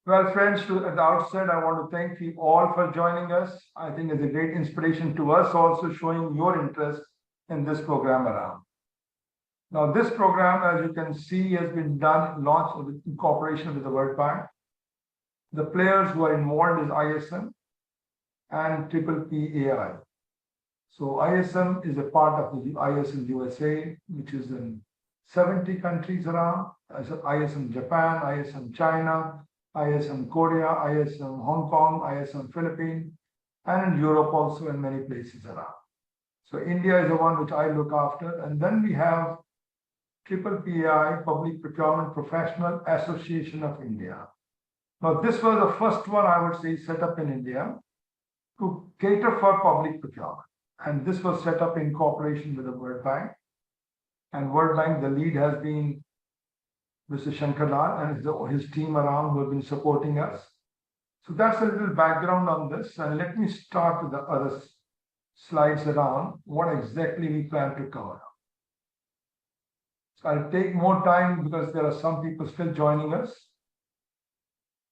Well, friends, at the outset, I want to thank you all for joining us. I think it's a great inspiration to us, also showing your interest in this program around. Now, this program, as you can see, has been launched in cooperation with the World Bank. The players who are involved is ISM and PPPAI. So ISM is a part of the ISM USA, which is in 70 countries around. ISM Japan, ISM China, ISM Korea, ISM Hong Kong, ISM Philippines, and in Europe also in many places around. So India is the one which I look after. And then we have PPPAI, Public Procurement Professional Association of India. Now, this was the first one, I would say, set up in India to cater for public procurement. And this was set up in cooperation with the World Bank. And World Bank, the lead has been Mr. Shankarlal and his team around who have been supporting us. So that's a little background on this. And let me start with the other slides around what exactly we plan to cover. So I'll take more time because there are some people still joining us.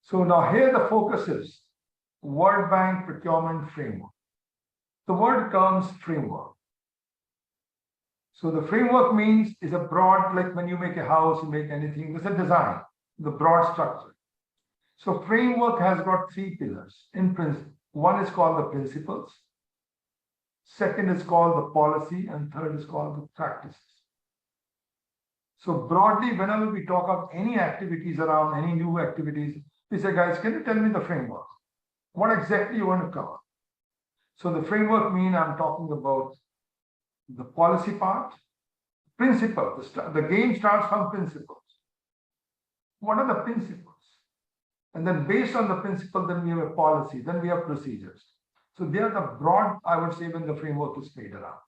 So now here the focus is World Bank Procurement Framework. The word comes framework. So the framework means is a broad, like when you make a house, you make anything, there's a design, the broad structure. So framework has got three pillars in principle. One is called the principles. Second is called the policy, and third is called the practices. So broadly, whenever we talk of any activities around, any new activities, we say, guys, can you tell me the framework? What exactly you want to cover? So the framework means I'm talking about the policy part, principle. The game starts from principles. What are the principles? And then based on the principle, then we have a policy, then we have procedures. So they are the broad, I would say, when the framework is played around.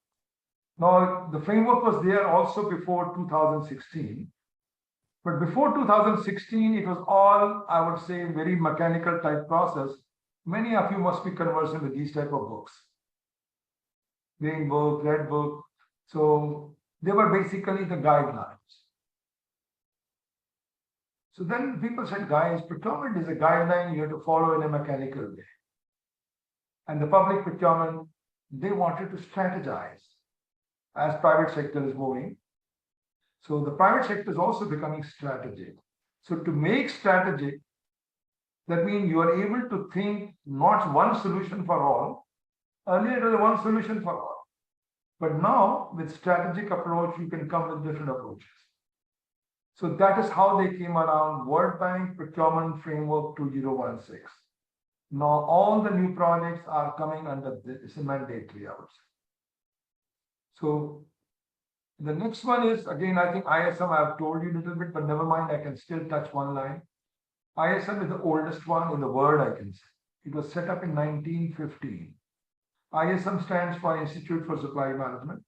Now, the framework was there also before 2016. But before 2016, it was all, I would say, very mechanical type process. Many of you must be conversant with these type of books. Green book, red book. So they were basically the guidelines. So then people said, guys, procurement is a guideline you have to follow in a mechanical way. And the public procurement, they wanted to strategize as private sector is moving. So the private sector is also becoming strategic. So to make strategic, that means you are able to think not one solution for all. Earlier it was one solution for all. But now with strategic approach, you can come with different approaches. So that is how they came around World Bank Procurement Framework 2016. Now all the new projects are coming under this mandatory, I would say. So the next one is, again, I think ISM, I have told you a little bit, but never mind, I can still touch one line. ISM is the oldest one in the world, I can say. It was set up in 1915. ISM stands for Institute for Supply Management.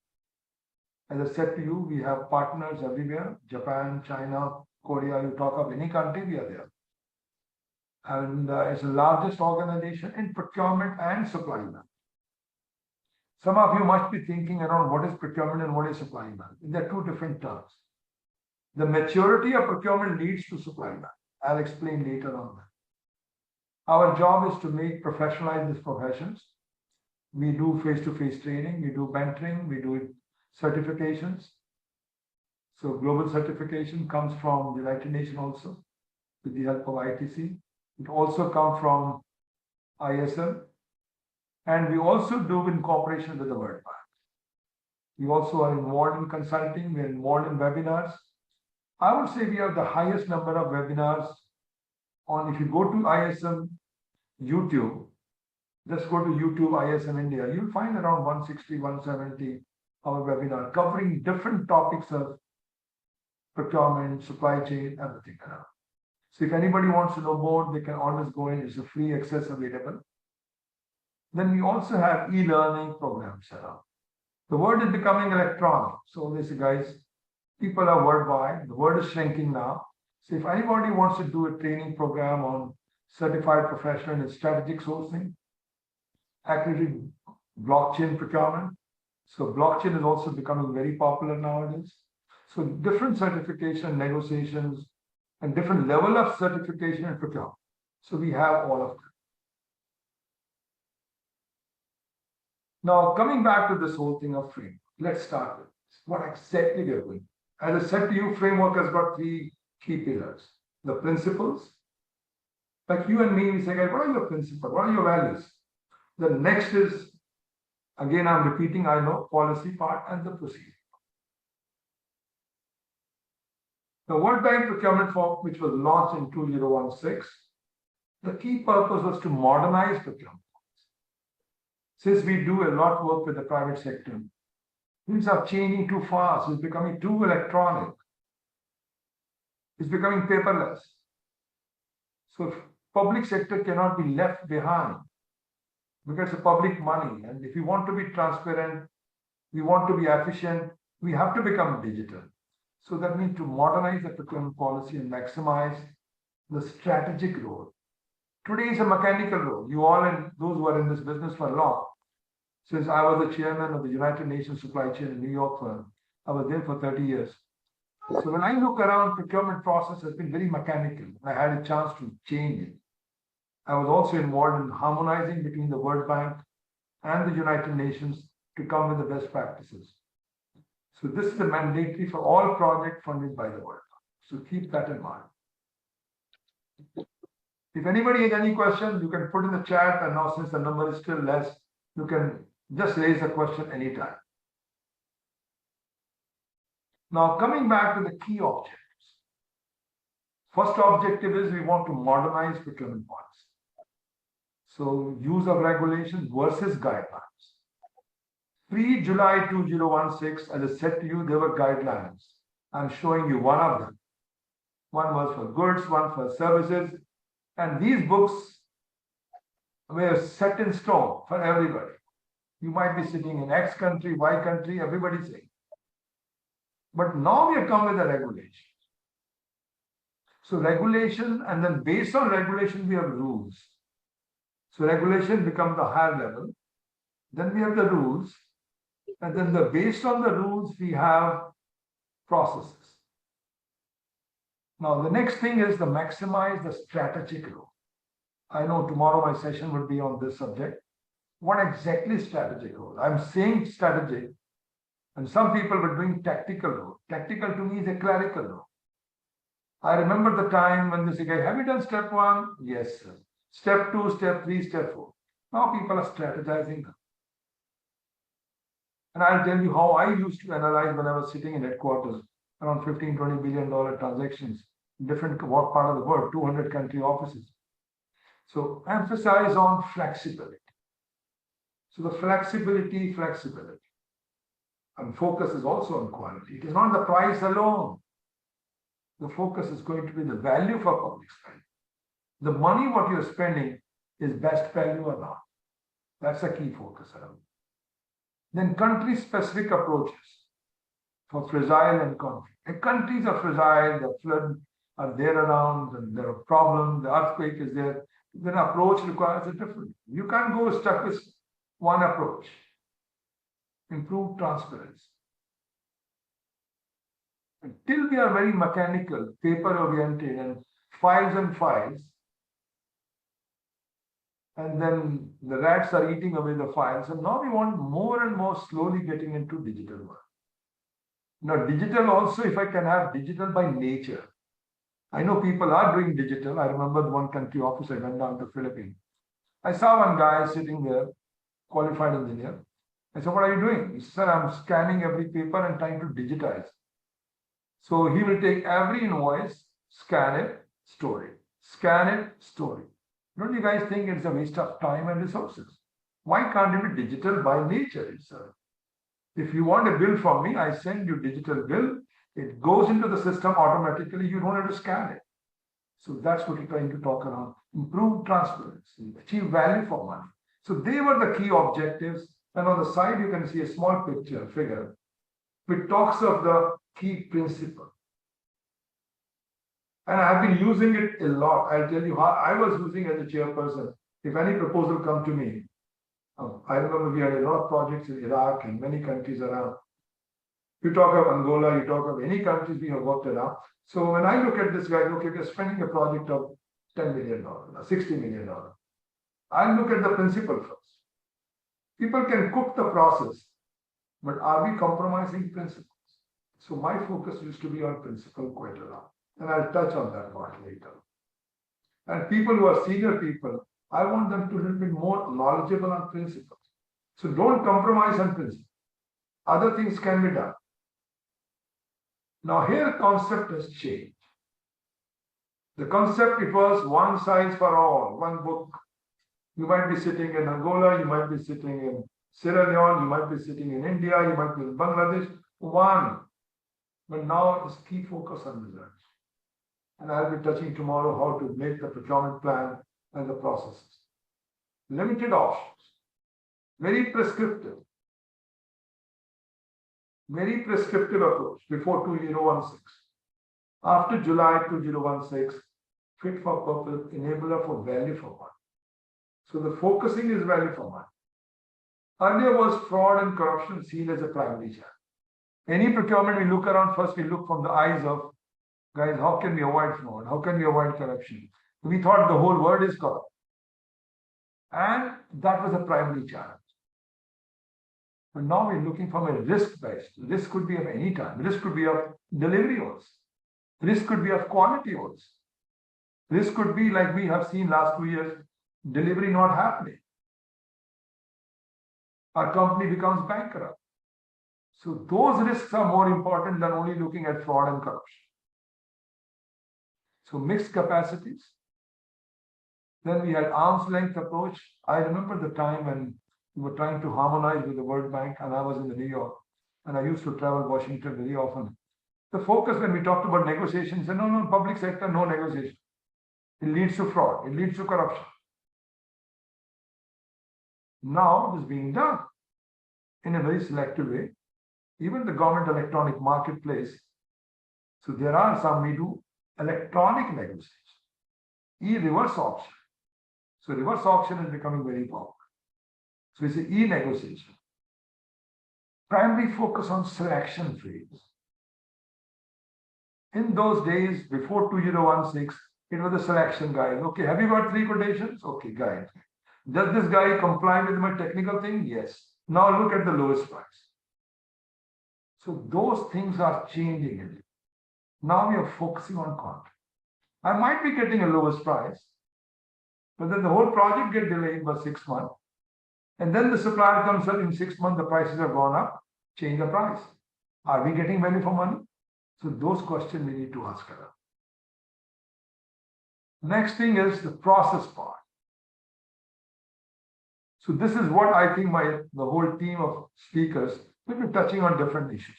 As I said to you, we have partners everywhere, Japan, China, Korea, you talk of any country, we are there. And it's the largest organization in procurement and supply management. Some of you must be thinking around what is procurement and what is supply management. They're two different terms. The maturity of procurement leads to supply management. I'll explain later on that. Our job is to professionalize these professions. We do face-to-face training, we do mentoring, we do certifications. So global certification comes from the United Nations also, with the help of ITC. It also comes from ISM. And we also do in cooperation with the World Bank. We also are involved in consulting, we're involved in webinars. I would say we have the highest number of webinars on, if you go to ISM YouTube, just go to YouTube ISM-INDIA, you'll find around 160, 170 our webinar covering different topics of procurement, supply chain, everything around. So if anybody wants to know more, they can always go in, it's a free access available. Then we also have e-learning programs around. The world is becoming electronic. So they say, guys, people are worldwide. The world is shrinking now. So if anybody wants to do a training program on certified professional in strategic sourcing, accredited blockchain procurement. So blockchain is also becoming very popular nowadays. So different certification, negotiations, and different level of certification and procurement. So we have all of them. Now, coming back to this whole thing of framework, let's start with this. What exactly we are doing. As I said to you, framework has got three key pillars. The principles, like you and me, we say, what are your principles? What are your values? The next is, again, I'm repeating, I know, policy part and the procedure. The World Bank procurement form, which was launched in 2016, the key purpose was to modernize procurement. Since we do a lot of work with the private sector, things are changing too fast. It's becoming too electronic. It's becoming paperless. So public sector cannot be left behind because it's public money. And if we want to be transparent, we want to be efficient, we have to become digital. So that means to modernize the procurement policy and maximize the strategic role. Today is a mechanical role. You all and those who are in this business for long. Since I was the chairman of the United Nations supply chain in New York firm, I was there for 30 years. So when I look around, procurement process has been very mechanical. I had a chance to change it. I was also involved in harmonizing between the World Bank and the United Nations to come with the best practices. So this is the mandatory for all projects funded by the World Bank. So keep that in mind. If anybody has any questions, you can put in the chat, and now since the number is still less, you can just raise a question anytime. Now, coming back to the key objectives. First objective is we want to modernize procurement policy. So use of regulations versus guidelines. Pre-July 2016, as I said to you, there were guidelines. I'm showing you one of them. One was for goods, one for services. And these books were set in stone for everybody. You might be sitting in X country, Y country, everybody's saying. But now we have come with a regulation. So regulation, and then based on regulation, we have rules. So regulation becomes the higher level. Then we have the rules. And then based on the rules, we have processes. Now, the next thing is to maximize the strategic role. I know tomorrow my session will be on this subject. What exactly is strategic role? I'm saying strategic, and some people were doing tactical role. Tactical to me is a clerical role. I remember the time when they say, have you done step 1? Yes, sir. Step 2, step 3, step 4. Now people are strategizing them. And I'll tell you how I used to analyze when I was sitting in headquarters, around $15, $20 billion transactions, different part of the world, 200 country offices. So emphasize on flexibility. So the flexibility. And focus is also on quality. It is not the price alone. The focus is going to be the value for public spending. The money what you're spending is best value or not. That's a key focus around. Then country-specific approaches for fragile and conflict. If countries are fragile, the flood are there around, and there are problems, the earthquake is there, then approach requires a different. You can't go stuck with one approach. Improve transparency. Until we are very mechanical, paper-oriented, and files, and then the rats are eating away the files. And now we want more and more slowly getting into digital work. Now, digital also, if I can have digital by nature. I know people are doing digital. I remember one country office, I went down to the Philippines. I saw one guy sitting there, qualified engineer. I said, what are you doing? He said, sir, I'm scanning every paper and trying to digitize. So he will take every invoice, scan it, store it. Scan it, store it. Don't you guys think it's a waste of time and resources? Why can't it be digital by nature itself? If you want a bill from me, I send you digital bill. It goes into the system automatically. You don't have to scan it. So that's what we're trying to talk around. Improve transparency, achieve value for money. So they were the key objectives. And on the side, you can see a small picture, figure, which talks of the key principle. And I've been using it a lot. I'll tell you how I was using as a chairperson. If any proposal come to me, I remember we had a lot of projects in Iraq and many countries around. You talk of Angola, you talk of any countries we have worked around. So when I look at this guy, okay, we're spending a project of $10 million, $60 million. I'll look at the principle first. People can cook the process, but are we compromising principles? So my focus used to be on principle quite a lot, and I'll touch on that part later. And people who are senior people, I want them to be a little bit more knowledgeable on principles. So don't compromise on principles. Other things can be done. Now here concept has changed. The concept, it was one size for all, one book. You might be sitting in Angola, you might be sitting in Sierra Leone, you might be sitting in India, you might be in Bangladesh, one. But now is key focus on results. And I'll be touching tomorrow how to make the procurement plan and the processes. Limited options, very prescriptive approach before 2016. After July 2016, fit for purpose, enabler for value for money. So the focusing is value for money. Earlier was fraud and corruption seen as a primary challenge. Any procurement we look around, first we look from the eyes of, guys, how can we avoid fraud? How can we avoid corruption? We thought the whole world is corrupt. And that was a primary challenge. But now we're looking from a risk-based. Risk could be of any time. Risk could be of delivery also. Risk could be of quality also. Risk could be like we have seen last 2 years, delivery not happening. Our company becomes bankrupt. So those risks are more important than only looking at fraud and corruption. So mixed capacities. Then we had arm's length approach. I remember the time when we were trying to harmonize with the World Bank, and I was in New York, and I used to travel Washington very often. The focus when we talked about negotiations, said, no, public sector, no negotiation. It leads to fraud. It leads to corruption. Now it is being done in a very selective way. Even the government electronic marketplace. So there are some we do electronic negotiation, e-reverse auction. So reverse auction is becoming very popular. So it's an e-negotiation. Primary focus on selection phase. In those days, before 2016, it was a selection guide. Okay, have you got 3 quotations? Okay, guide. Does this guy comply with my technical thing? Yes. Now look at the lowest price. So those things are changing. Now we are focusing on contract. I might be getting a lowest price, but then the whole project gets delayed by 6 months. And then the supplier comes up in 6 months, the prices have gone up, change the price. Are we getting value for money? So those questions we need to ask her. Next thing is the process part. So this is what I think the whole team of speakers will be touching on different issues.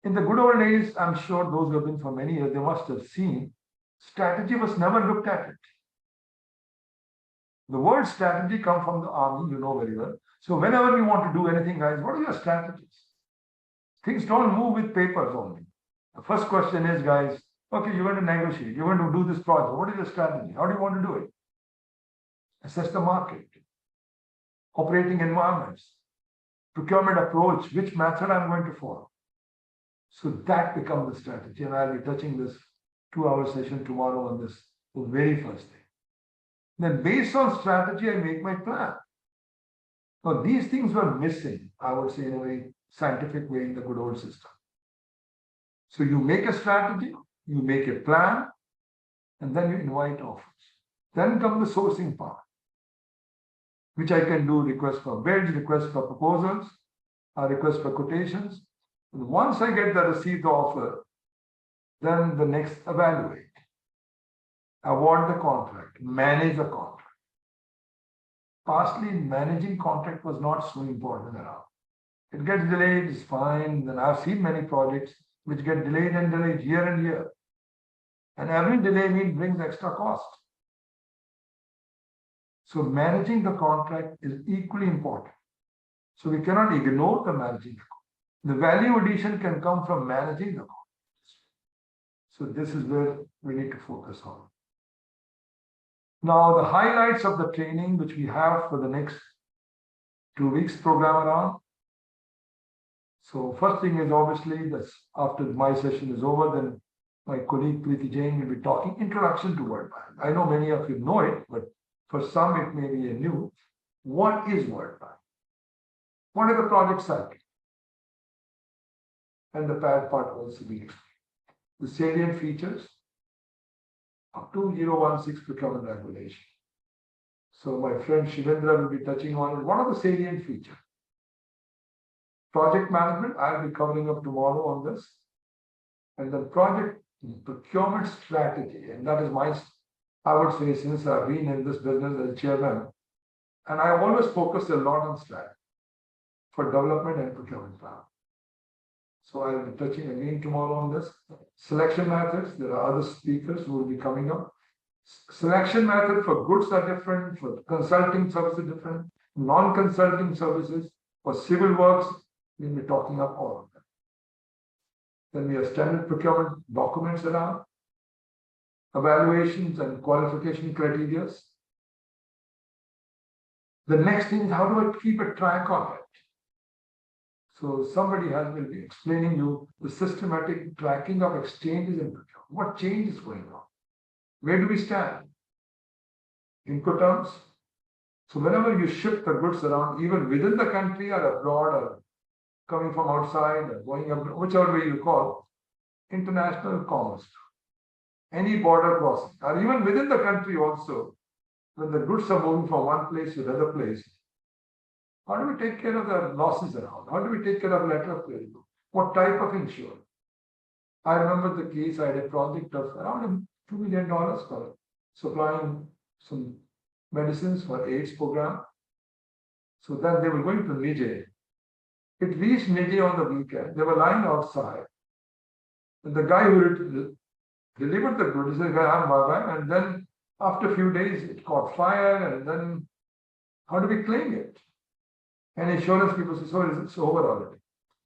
In the good old days, I'm sure those who have been for many years, they must have seen strategy was never looked at it. The word strategy comes from the army, you know very well. So whenever we want to do anything, guys, what are your strategies? Things don't move with papers only. The first question is, guys, okay, you're going to negotiate, you're going to do this project. What is your strategy? How do you want to do it? Assess the market, operating environments, procurement approach, which method I'm going to follow. So that becomes the strategy. And I'll be touching this 2-hour session tomorrow on this, the very first thing. Then based on strategy, I make my plan. Now these things were missing, I would say, in a very scientific way in the good old system. So you make a strategy, you make a plan, and then you invite offers. Then comes the sourcing part, which I can do request for bids, request for proposals, or request for quotations. And once I get the received offer, then the next evaluate, award the contract, manage the contract. Pastly, managing contract was not so important around. It gets delayed, it's fine. Then I've seen many projects which get delayed and delayed year and year. And every delay brings extra cost. So managing the contract is equally important. So we cannot ignore the managing the contract. The value addition can come from managing the contract. So this is where we need to focus on. Now, the highlights of the training which we have for the next 2 weeks program around. So first thing is obviously that after my session is over, then my colleague Preeti Jain will be talking introduction to World Bank. I know many of you know it, but for some it may be a new. What is World Bank? What are the project cycles? And the bad part also be explained. The salient features of 2016 procurement regulation. So my friend Shivendra will be touching on it. What are the salient features? Project management, I'll be covering up tomorrow on this. And the project procurement strategy, and that is I would say, since I've been in this business as chairman, and I always focus a lot on strategy for development and procurement plan. So I'll be touching again tomorrow on this. Selection methods, there are other speakers who will be coming up. Selection method for goods are different, for consulting services different, non-consulting services, for civil works, we'll be talking up all of them. Then we have standard procurement documents around, evaluations and qualification criteria. The next thing is how do I keep a track of it? So somebody will be explaining you the systematic tracking of exchanges in procurement. What change is going on? Where do we stand? Incoterms. So whenever you ship the goods around, even within the country or abroad or coming from outside or going abroad, whichever way you call, international commerce, any border crossing, or even within the country also, when the goods are moving from one place to another place, how do we take care of the losses around? How do we take care of letter of credit? What type of insurance? I remember the case, I had a project of around $2 million for supplying some medicines for AIDS program. So then they were going to Niger. It reached Niger on the weekend. They were lying outside. And the guy who delivered the goods said, I'm bye-bye. And then after a few days, it caught fire. And then how do we claim it? And insurance people say, so it's over already.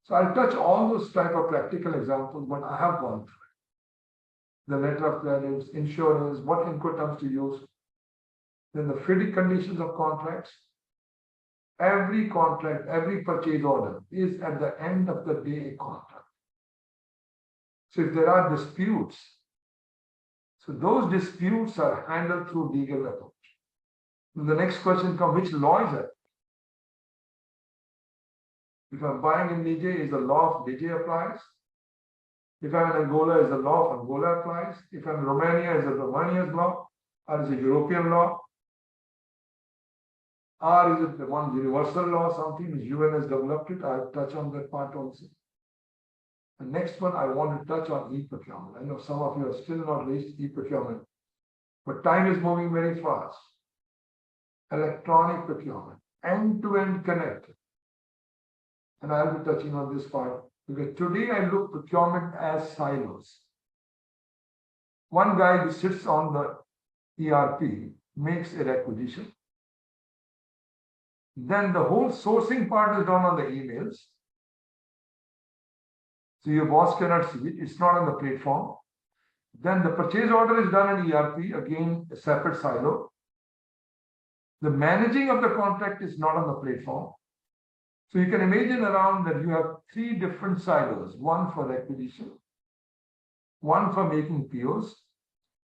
So I'll touch all those type of practical examples, but I have gone through it. The letter of credit, insurance, what Incoterms to use. Then the FIDIC conditions of contracts. Every contract, every purchase order is at the end of the day a contract. So if there are disputes, so those disputes are handled through legal approach. The next question comes, which law is that? If I'm buying in Niger, is the law of Niger applies? If I'm in Angola, is the law of Angola applies? If I'm in Romania, is it Romania's law? Or is it European law? Or is it the one universal law, something the UN has developed it? I'll touch on that part also. The next one I want to touch on e-procurement. I know some of you have still not reached e-procurement, but time is moving very fast. Electronic procurement, end-to-end connected. And I'll be touching on this part because today I look procurement as silos. One guy who sits on the ERP makes a requisition. Then the whole sourcing part is done on the emails. So your boss cannot see it. It's not on the platform. Then the purchase order is done in ERP, again, a separate silo. The managing of the contract is not on the platform. So you can imagine around that you have three different silos, one for acquisition, one for making POs,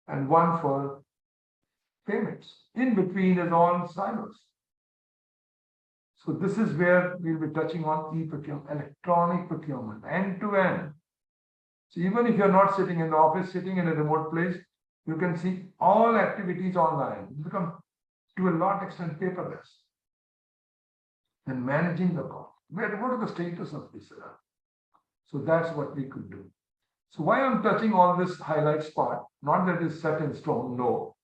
and one for payments. In between is all silos. So this is where we'll be touching on e-procurement, electronic procurement, end-to-end. So even if you're not sitting in the office, sitting in a remote place, you can see all activities online. It becomes to a large extent paperless. And managing the cost. What are the status of this? So that's what we could do. So why I'm touching on this highlights part, not that it's set in stone, no.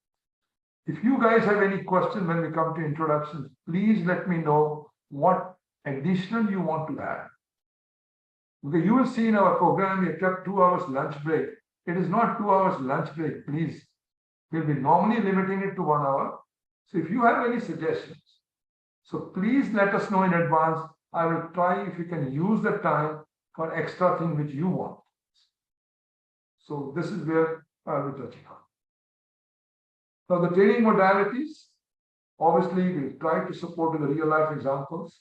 If you guys have any questions when we come to introductions, please let me know what additional you want to add. Because you will see in our program, we have kept 2 hours lunch break. It is not 2 hours lunch break, please. We'll be normally limiting it to 1 hour. So if you have any suggestions, so please let us know in advance. I will try if you can use the time for extra thing which you want. So this is where I'll be touching on. Now the training modalities, obviously we try to support with the real life examples.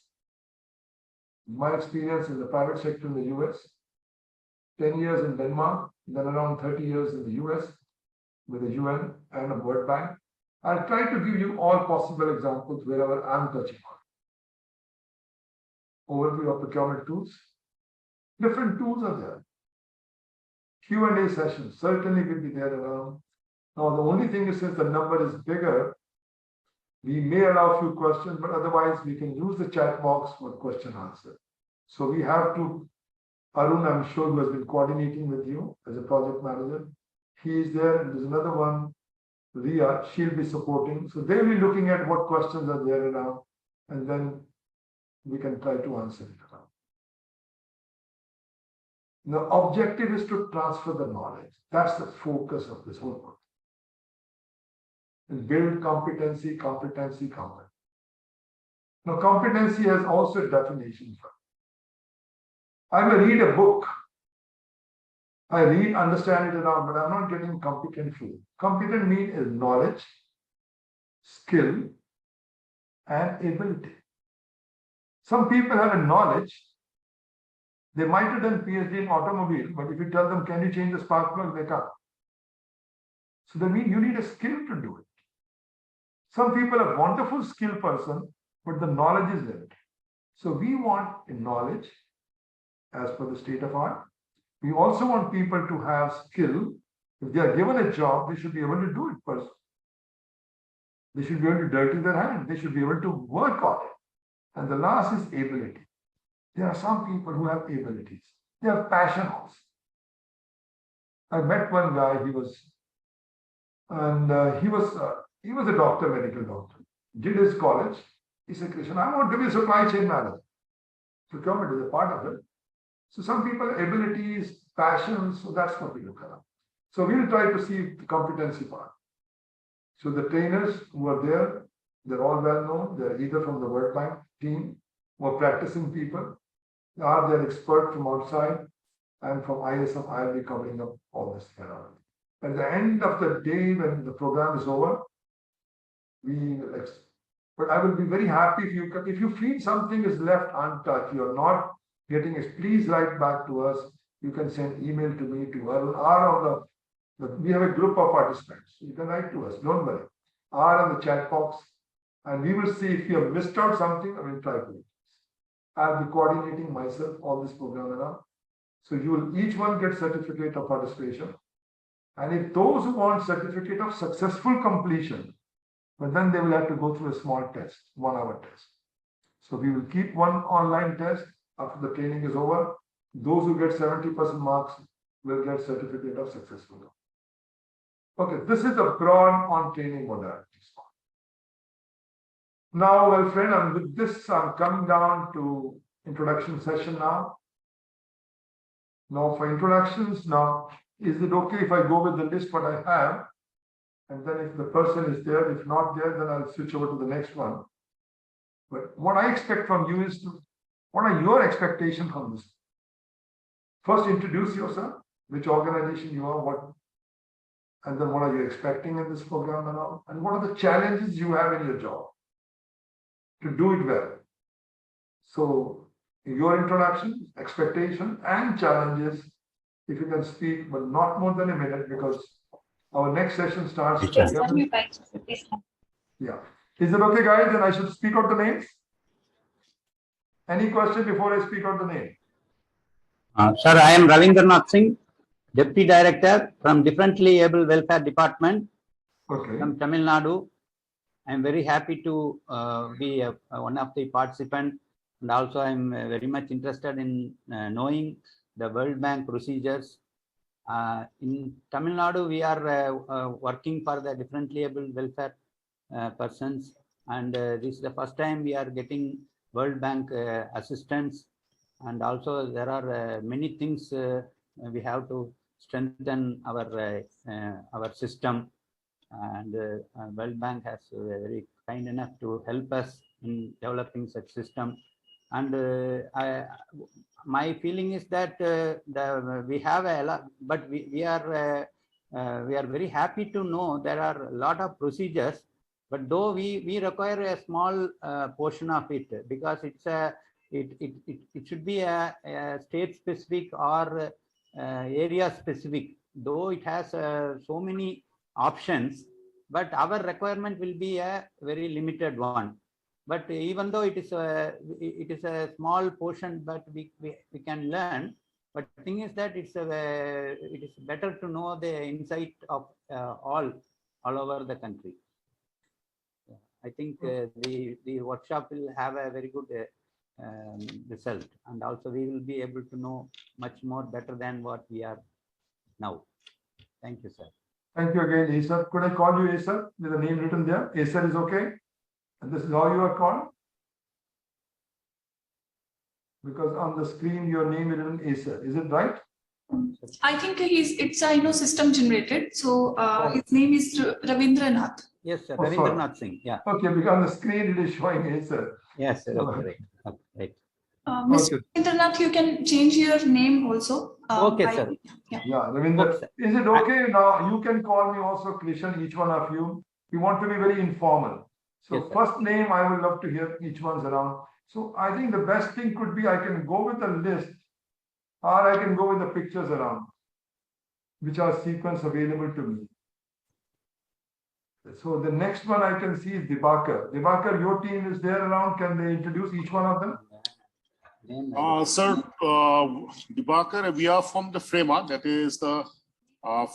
My experience in the private sector in the US, 10 years in Denmark, then around 30 years in the US with the UN and the World Bank. I'll try to give you all possible examples wherever I'm touching on. Overview of procurement tools. Different tools are there. Q&A sessions certainly will be there around. Now, the only thing is, since the number is bigger, we may allow a few questions, but otherwise we can use the chat box for question answer. So we have to, Arun, I'm sure, who has been coordinating with you as a project manager. He is there, and there's another one, Ria, she'll be supporting. So they'll be looking at what questions are there around, and then we can try to answer it around. The objective is to transfer the knowledge. That's the focus of this whole work. And build competency, competency, competency. Now, competency has also a definition. I may read a book. I read, understand it around, but I'm not getting competent for it. Competent means is knowledge, skill, and ability. Some people have a knowledge. They might have done PhD in automobile, but if you tell them, can you change the spark plug, they can't. So that means you need a skill to do it. Some people are wonderful skill person, but the knowledge is limited. So we want a knowledge as per the state of art. We also want people to have skill. If they are given a job, they should be able to do it first. They should be able to dirty their hand. They should be able to work on it. And the last is ability. There are some people who have abilities. They have passion also. I met one guy, he was a doctor, medical doctor. Did his college. He said, Krishan, I want to be a supply chain manager. Procurement is a part of it. So some people have abilities, passions, so that's what we look at. So we'll try to see the competency part. So the trainers who are there, they're all well known. They're either from the World Bank team or practicing people, are they expert from outside, and from ISM, I'll be covering up all this around. At the end of the day, when the program is over, but I will be very happy if you feel something is left untouched, you're not getting it, please write back to us. You can send email to me, to Arun, we have a group of participants. You can write to us, don't worry. R on the chat box, and we will see if you have missed out something, I will try to. I'll be coordinating myself all this program around. So you will each one get certificate of participation. And if those who want certificate of successful completion, but then they will have to go through a small test, 1 hour test. So we will keep one online test after the training is over. Those who get 70% marks will get certificate of successful. Okay, this is the broad on training modalities. Now, well, friend, and with this, I'm coming down to introduction session now. Now, for introductions, now, is it okay if I go with the list what I have? And then if the person is there, if not there, then I'll switch over to the next one. But what I expect from you is what are your expectations from this? First, introduce yourself, which organization you are, and then what are you expecting in this program and all, and what are the challenges you have in your job to do it well. So your introduction, expectation, and challenges, if you can speak, but not more than a minute, because our next session starts. Yeah. Is it okay, guys? Then I should speak out the names? Any question before I speak out the name? Sir, I am Ravindranath Singh, Deputy Director from Differently Able Welfare Department from Tamil Nadu. I am very happy to be one of the participants, and also I am very much interested in knowing the World Bank procedures. In Tamil Nadu, we are working for the differently able welfare persons, and this is the first time we are getting World Bank assistance, and also there are many things we have to strengthen our system, and World Bank has very kind enough to help us in developing such system. And my feeling is that we have a lot, but we are very happy to know there are a lot of procedures, but though we require a small portion of it, because it should be a state specific or area specific, though it has so many options, but our requirement will be a very limited one. But even though it is a small portion, but we can learn. But the thing is that it is better to know the insight of all over the country. I think the workshop will have a very good result, and also we will be able to know much more better than what we are now. Thank you, sir. Thank you again, Acer. Could I call you Acer? With a name written there. Acer is okay? And this is how you are called? Because on the screen, your name is written Acer. Is it right? I think it's system generated. So his name is Ravindranath. Yes, sir. Ravindranath Singh. Yeah. Okay, because on the screen it is showing Acer. Yes, sir. Okay, right. Okay, right. Mr. Ravindranath, you can change your name also. Okay, sir. Yeah, Ravindranath. Okay, is it okay now? You can call me also Krishan, each one of you. We want to be very informal. So Yes, first name, I would love to hear each one's around. So I think the best thing could be I can go with a list, or I can go with the pictures around, which are sequence available to me. So the next one I can see is Dibakar. Dibakar, your team is there around. Can they introduce each one of them? Sir, Dibakar, we are from the FREMA, that is the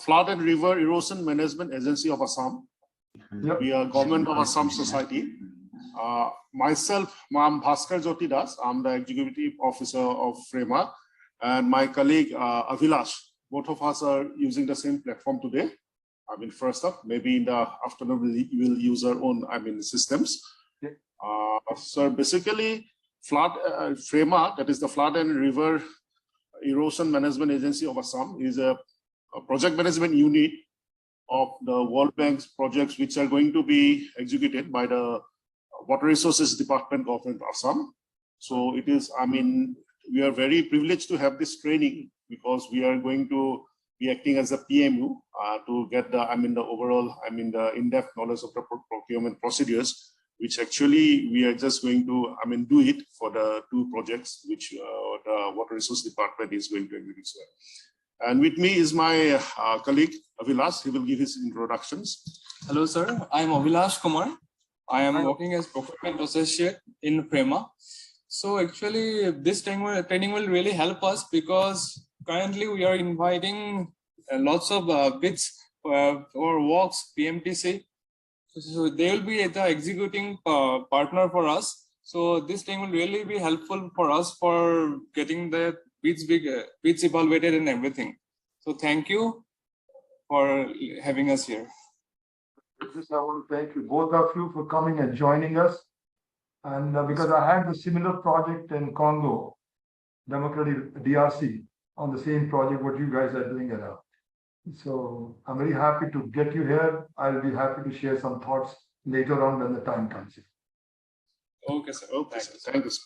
Flood and River Erosion Management Agency of Assam. Yep. We are Government of Assam Society. Myself, I'm Bhaskar Jyoti Das. I'm the Executive Officer of FREMA, and my colleague Avilash. Both of us are using the same platform today. I mean, first up, maybe in the afternoon we'll use our own, systems. Yeah. So basically, FREMA, that is the Flood and River Erosion Management Agency of Assam, is a project management unit of the World Bank's projects, which are going to be executed by the Water Resources Department, Government of Assam. So it is, we are very privileged to have this training, because we are going to be acting as a PMU to get the, the overall, the in-depth knowledge of the procurement procedures, which actually we are just going to, do it for the two projects which the Water Resource Department is going to execute. And with me is my colleague Avilash. He will give his introductions. Hello, sir. I am Avilash Kumar. I am working as procurement associate in FREMA. So actually, this training will really help us, because currently we are inviting lots of bids or works, PMTC. So they will be the executing partner for us. So this training will really be helpful for us for getting the bids evaluated and everything. So thank you for having us here. I want to thank you, both of you, for coming and joining us. And because I had a similar project in Congo, Democratic DRC, on the same project what you guys are doing around. So I'm very happy to get you here. I'll be happy to share some thoughts later on when the time comes. Okay, sir. Okay, sir. Thank you, sir.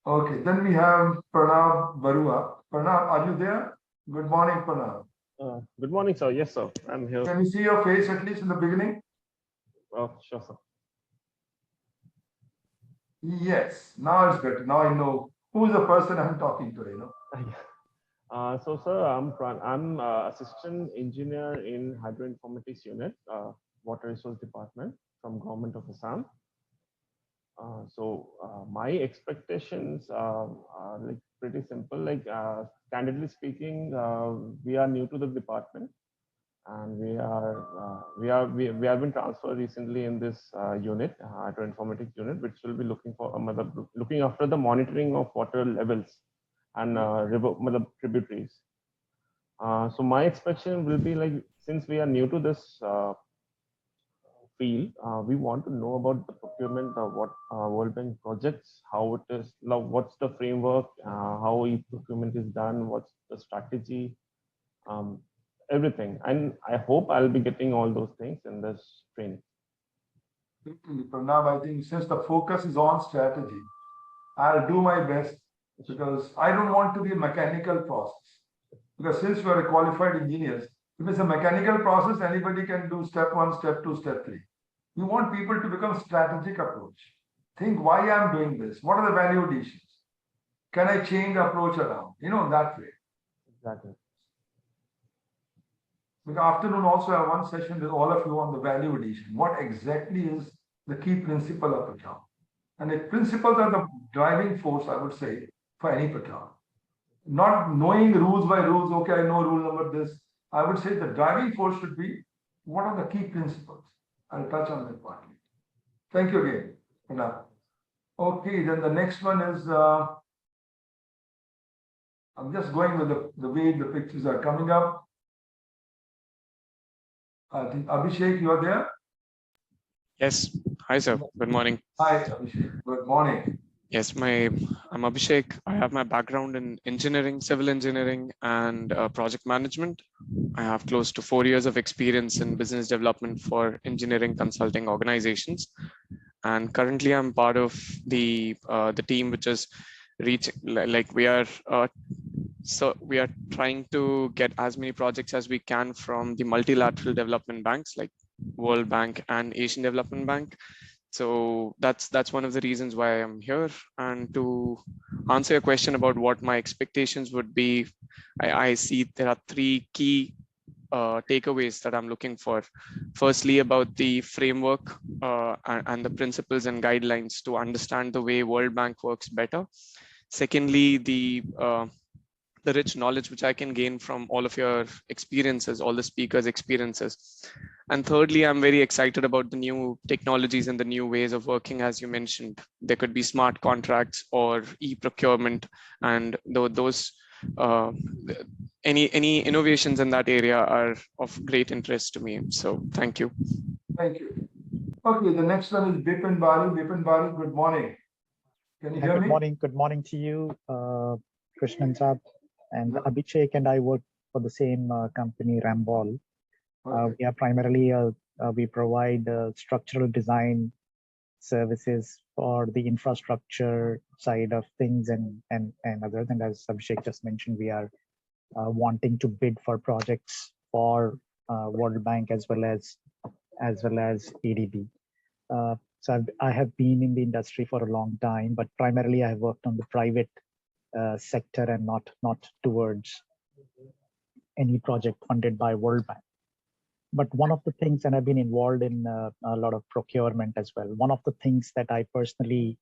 Okay, then we have Pranav Barua. Pranav, are you there? Good morning, Pranav. Good morning, sir. Yes, sir. I'm here. Can we see your face at least in the beginning? Sure, sir. Yes, now it's better. Now I know who's the person I'm talking to, So, sir, I'm assistant engineer in hydroinformatics unit, Water Resource Department from Government of Assam. My expectations are like pretty simple. Like candidly speaking, we are new to the department, and we have been transferred recently in this unit, hydroinformatics unit, which will be looking after the monitoring of water levels and river tributaries. So my expectation will be, like, since we are new to this field, we want to know about the procurement of what World Bank projects, how it is, what's the framework, how procurement is done, what's the strategy, everything. And I hope I'll be getting all those things in this training. Pranav, I think since the focus is on strategy, I'll do my best, because I don't want to be a mechanical process. Because since we are qualified engineers, if it's a mechanical process, anybody can do step 1, step 2, step 3. We want people to become strategic approach. Think why I'm doing this. What are the value additions? Can I change the approach around? That way. Exactly. In the afternoon also I have one session with all of you on the value addition. What exactly is the key principle of procurement? And the principles are the driving force, I would say, for any procurement. Not knowing rules by rules, okay, I know rule number this. I would say the driving force should be what are the key principles? I'll touch on that part. Thank you again. Enough. Okay, then the next one is I'm just going with the way the pictures are coming up. I think Abhishek, you are there? Yes. Hi, sir. Good morning. Hi, Abhishek. Good morning. Yes, I'm Abhishek. I have my background in engineering, civil engineering, and project management. I have close to 4 years of experience in business development for engineering consulting organizations. And currently I'm part of the team, which is we are trying to get as many projects as we can from the multilateral development banks like World Bank and Asian Development Bank. So that's one of the reasons why I'm here. And to answer your question about what my expectations would be, I see there are three key takeaways that I'm looking for. Firstly, about the framework and the principles and guidelines to understand the way World Bank works better. Secondly, the rich knowledge which I can gain from all of your experiences, all the speakers' experiences. And thirdly, I'm very excited about the new technologies and the new ways of working, as you mentioned. There could be smart contracts or e-procurement, and those any innovations in that area are of great interest to me. So thank you. Thank you. Okay, the next one is Bipin Bari. Bipin Bari, good morning. Can you hear me? Good morning to you, Krishan Saab. And Abhishek and I work for the same company, Rambol. We are primarily, we provide structural design services for the infrastructure side of things and other than, as Abhishek just mentioned, we are wanting to bid for projects for World Bank as well as ADB. So I have been in the industry for a long time, but primarily I have worked on the private sector and not towards any project funded by World Bank. But one of the things, and I've been involved in a lot of procurement as well. One of the things that I personally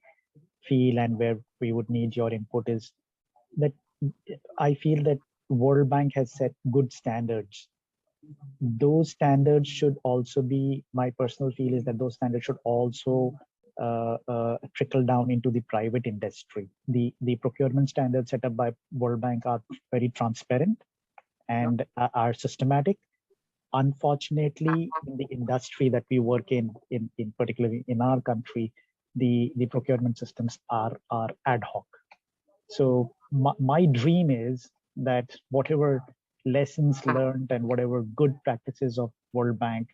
feel and where we would need your input is that I feel that World Bank has set good standards. Those standards should also be, my personal feel is that those standards should also trickle down into the private industry. The procurement standards set up by World Bank are very transparent and are systematic. Unfortunately, in the industry that we work in particularly in our country, the procurement systems are ad hoc. So my dream is that whatever lessons learned and whatever good practices of World Bank,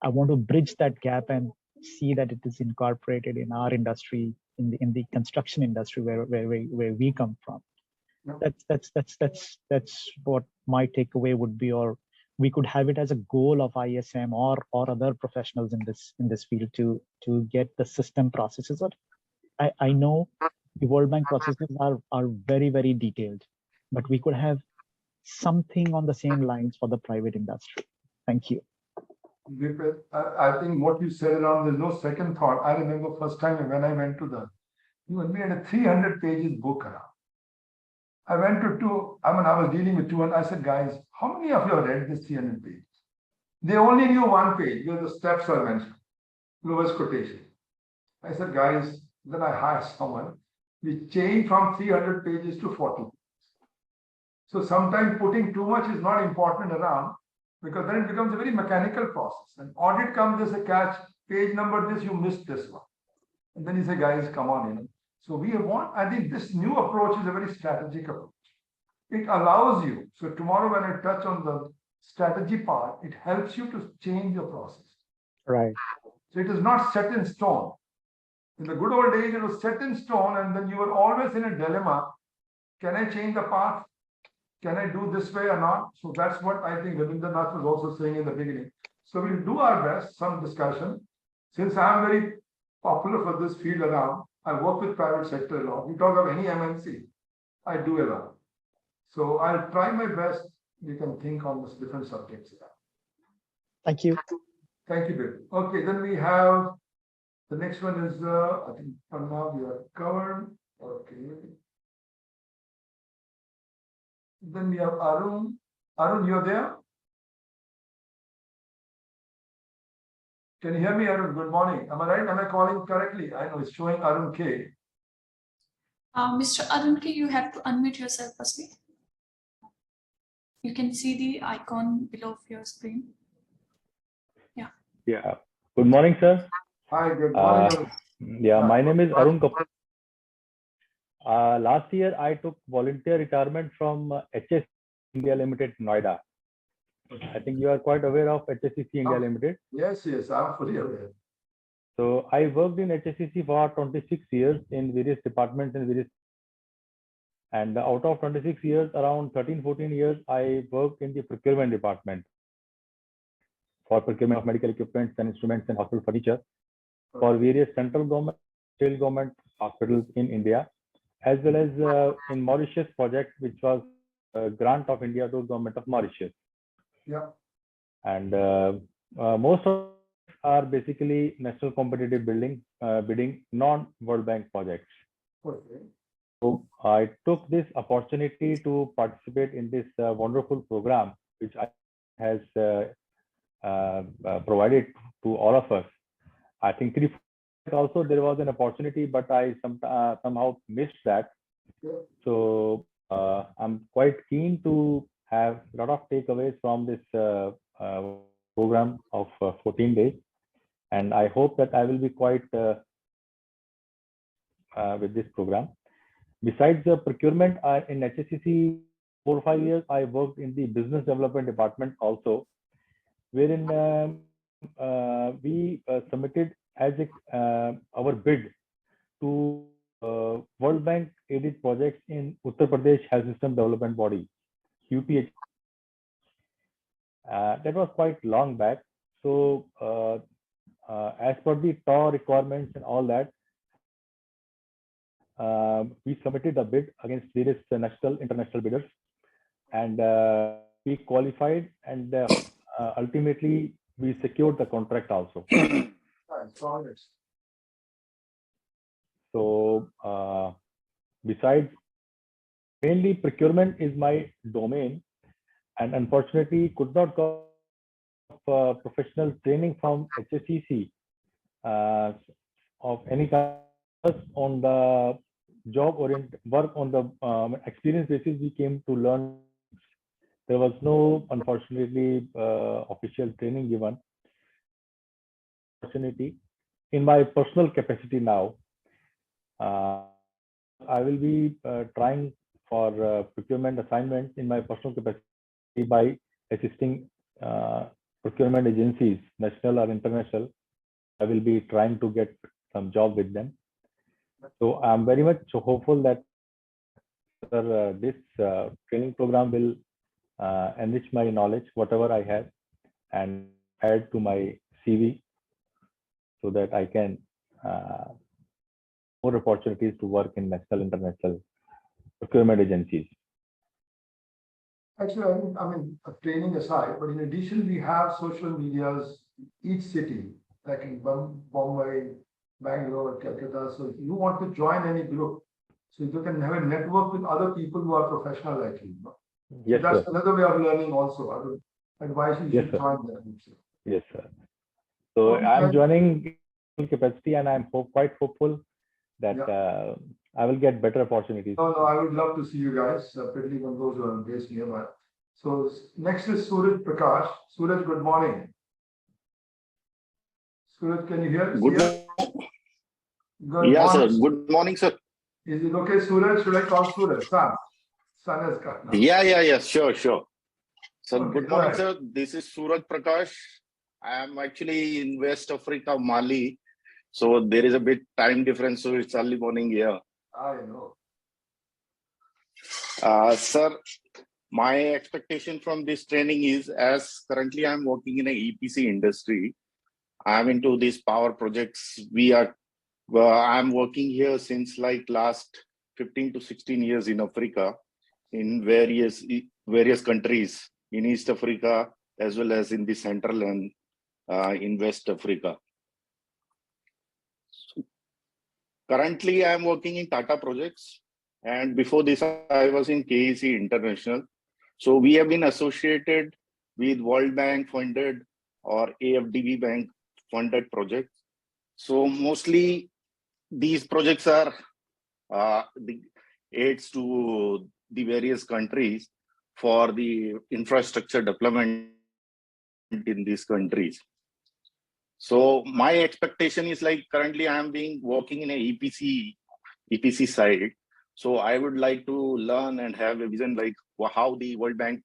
I want to bridge that gap and see that it is incorporated in our industry, in the construction industry where we come from. That's what my takeaway would be, or we could have it as a goal of ISM or other professionals in this field to get the system processes. I know the World Bank processes are very, very detailed, but we could have something on the same lines for the private industry. Thank you. I think what you said around, there's no second thought. I remember first time when I went to we had a 300 pages book around. I went to I was dealing with two, and I said, guys, how many of you have read this 300 pages? They only knew one page where the steps are mentioned, lowest quotation. I said, guys, then I hired someone. We changed from 300 pages to 40. So sometimes putting too much is not important around, because then it becomes a very mechanical process. And audit comes, there's a catch, page number this, you missed this one. And then you say, guys, come on, So I think this new approach is a very strategic approach. It allows you, so tomorrow when I touch on the strategy part, it helps you to change your process. Right. So it is not set in stone. In the good old days, it was set in stone, and then you were always in a dilemma. Can I change the path? Can I do this way or not? So that's what I think Ravindranath was also saying in the beginning. So we'll do our best, some discussion. Since I'm very popular for this field around, I work with private sector a lot. We talk of any MNC, I do a lot. So I'll try my best. You can think on this different subjects. Thank you. Thank you, Bill. Okay, then we have, the next one is, I think for now we are covered. Okay. Then we have Arun. Arun, you're there? Can you hear me, Arun? Good morning. Am I right? Am I calling correctly? I know it's showing Arun K. Mr. Arun K, you have to unmute yourself firstly. You can see the icon below of your screen. Yeah. Good morning, sir. Hi, good morning. Arun. Yeah, my name is Arun Kapoor. Last year, I took volunteer retirement from ISM-INDIA Limited, Noida. I think you are quite aware of ISM India Limited. Yes, I'm fully aware. So I worked in HSCC for 26 years in various departments and and out of 26 years, around 13-14 years, I worked in the procurement department for procurement of medical equipment and instruments and hospital furniture for various central government, state government hospitals in India, as well as in Mauritius project, which was a grant of India to government of Mauritius. Yeah. And most of are basically national competitive bidding, non-World Bank projects. Okay. So I took this opportunity to participate in this wonderful program, which has provided to all of us. I think also there was an opportunity, but I somehow missed that. So I'm quite keen to have a lot of takeaways from this program of 14 days. And I hope that I will be quite with this program. Besides the procurement, in HSCC 4 or 5 years, I worked in the business development department also, wherein we submitted as our bid to World Bank aided projects in Uttar Pradesh Health System Development Body, UPH. That was quite long back. So as per the TAW requirements and all that, we submitted a bid against various national, international bidders, and we qualified, and ultimately we secured the contract also. So besides, mainly procurement is my domain, and unfortunately could not go professional training from HSCC of any kind on the job oriented work on the experience basis. We came to learn. There was no, unfortunately, official training given. Opportunity in my personal capacity now, I will be trying for procurement assignments in my personal capacity by assisting procurement agencies, national or international. I will be trying to get some job with them. So I'm very much hopeful that this training program will enrich my knowledge, whatever I have, and add to my CV so that I can more opportunities to work in national, international procurement agencies. Actually, I mean, training aside, but in addition, we have social medias each city, like in Bombay, Bangalore, Calcutta. So if you want to join any group, so you can have a network with other people who are professional like you. Yes, so that's sir. another way of learning also. I would advise you Yes, should sir. join that. Yes, sir. So I'm joining capacity, and I'm quite hopeful that I will get better opportunities. No, I would love to see you guys, particularly when those who are based nearby. So next is Suraj Prakash. Suraj, good morning. Suraj, can you hear us? Good Yes, morning. sir. Good morning, sir. Is it okay, Suraj? Should I call Suraj? Sun has cut now. Yeah. Sure. Sir, Okay, good morning, sir. This is Suraj Prakash. I am actually in West Africa, Mali. So there is a bit time difference, so it's early morning here. I know. Sir, my expectation from this training is, as currently I'm working in a EPC industry, I'm into these power projects. I'm working here since like last 15 to 16 years in Africa, in various countries in East Africa, as well as in the Central and in West Africa. Currently, I am working in Tata projects, and before this, I was in KEC International. So we have been associated with World Bank funded or AFDB Bank funded projects. So mostly these projects are the aids to the various countries for the infrastructure development in these countries. So my expectation is like currently I am working in a EPC side. So I would like to learn and have a vision like how the World Bank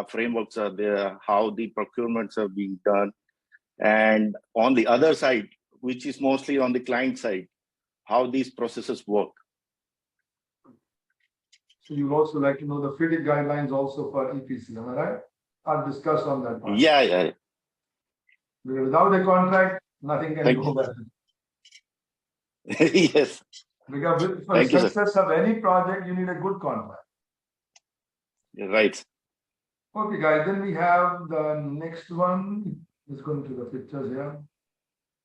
frameworks are there, how the procurements are being done. And on the other side, which is mostly on the client side, how these processes work. So you'd also like to know the FIDIC guidelines also for EPC, am I right? I'll discuss on that part. Yeah. Because without a contract, nothing can go well. Yes. Because for the success of any project, you need a good contract. You're right. Okay, guys, then we have the next one. Let's go into the pictures here.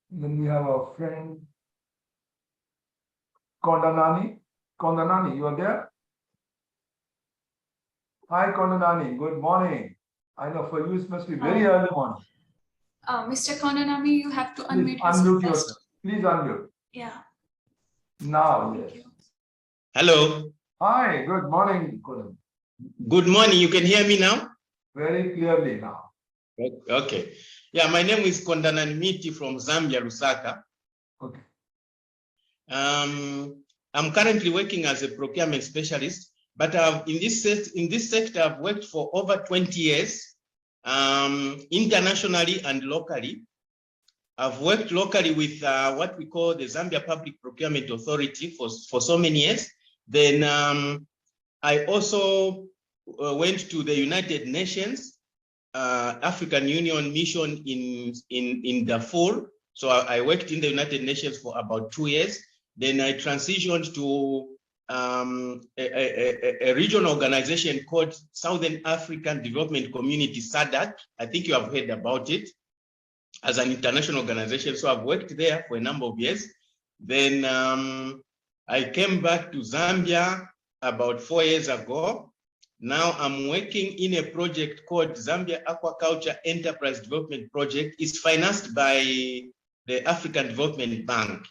Then we have our friend Kondanani. Kondanani, you are there? Hi, Kondanani. Good morning. I know for you it must be very early morning. Mr. Konanami, you have to Please unmute yourself. unmute yourself. Please unmute. Yeah. Now, yes. Hello. Hi, good morning, Kondanani. Good morning. You can hear me now? Very clearly now. Okay. Yeah, my name is Kondanani from Zambia, Lusaka. Okay. I'm currently working as a procurement specialist, but in this sector, I've worked for over 20 years, internationally and locally. I've worked locally with what we call the Zambia Public Procurement Authority for so many years. Then I also went to the United Nations African Union mission in Darfur. So I worked in the United Nations for about 2 years. Then I transitioned to a regional organization called Southern African Development Community, SADC. I think you have heard about it as an international organization. So I've worked there for a number of years. Then I came back to Zambia about 4 years ago. Now I'm working in a project called Zambia Aquaculture Enterprise Development Project. It's financed by the African Development Bank.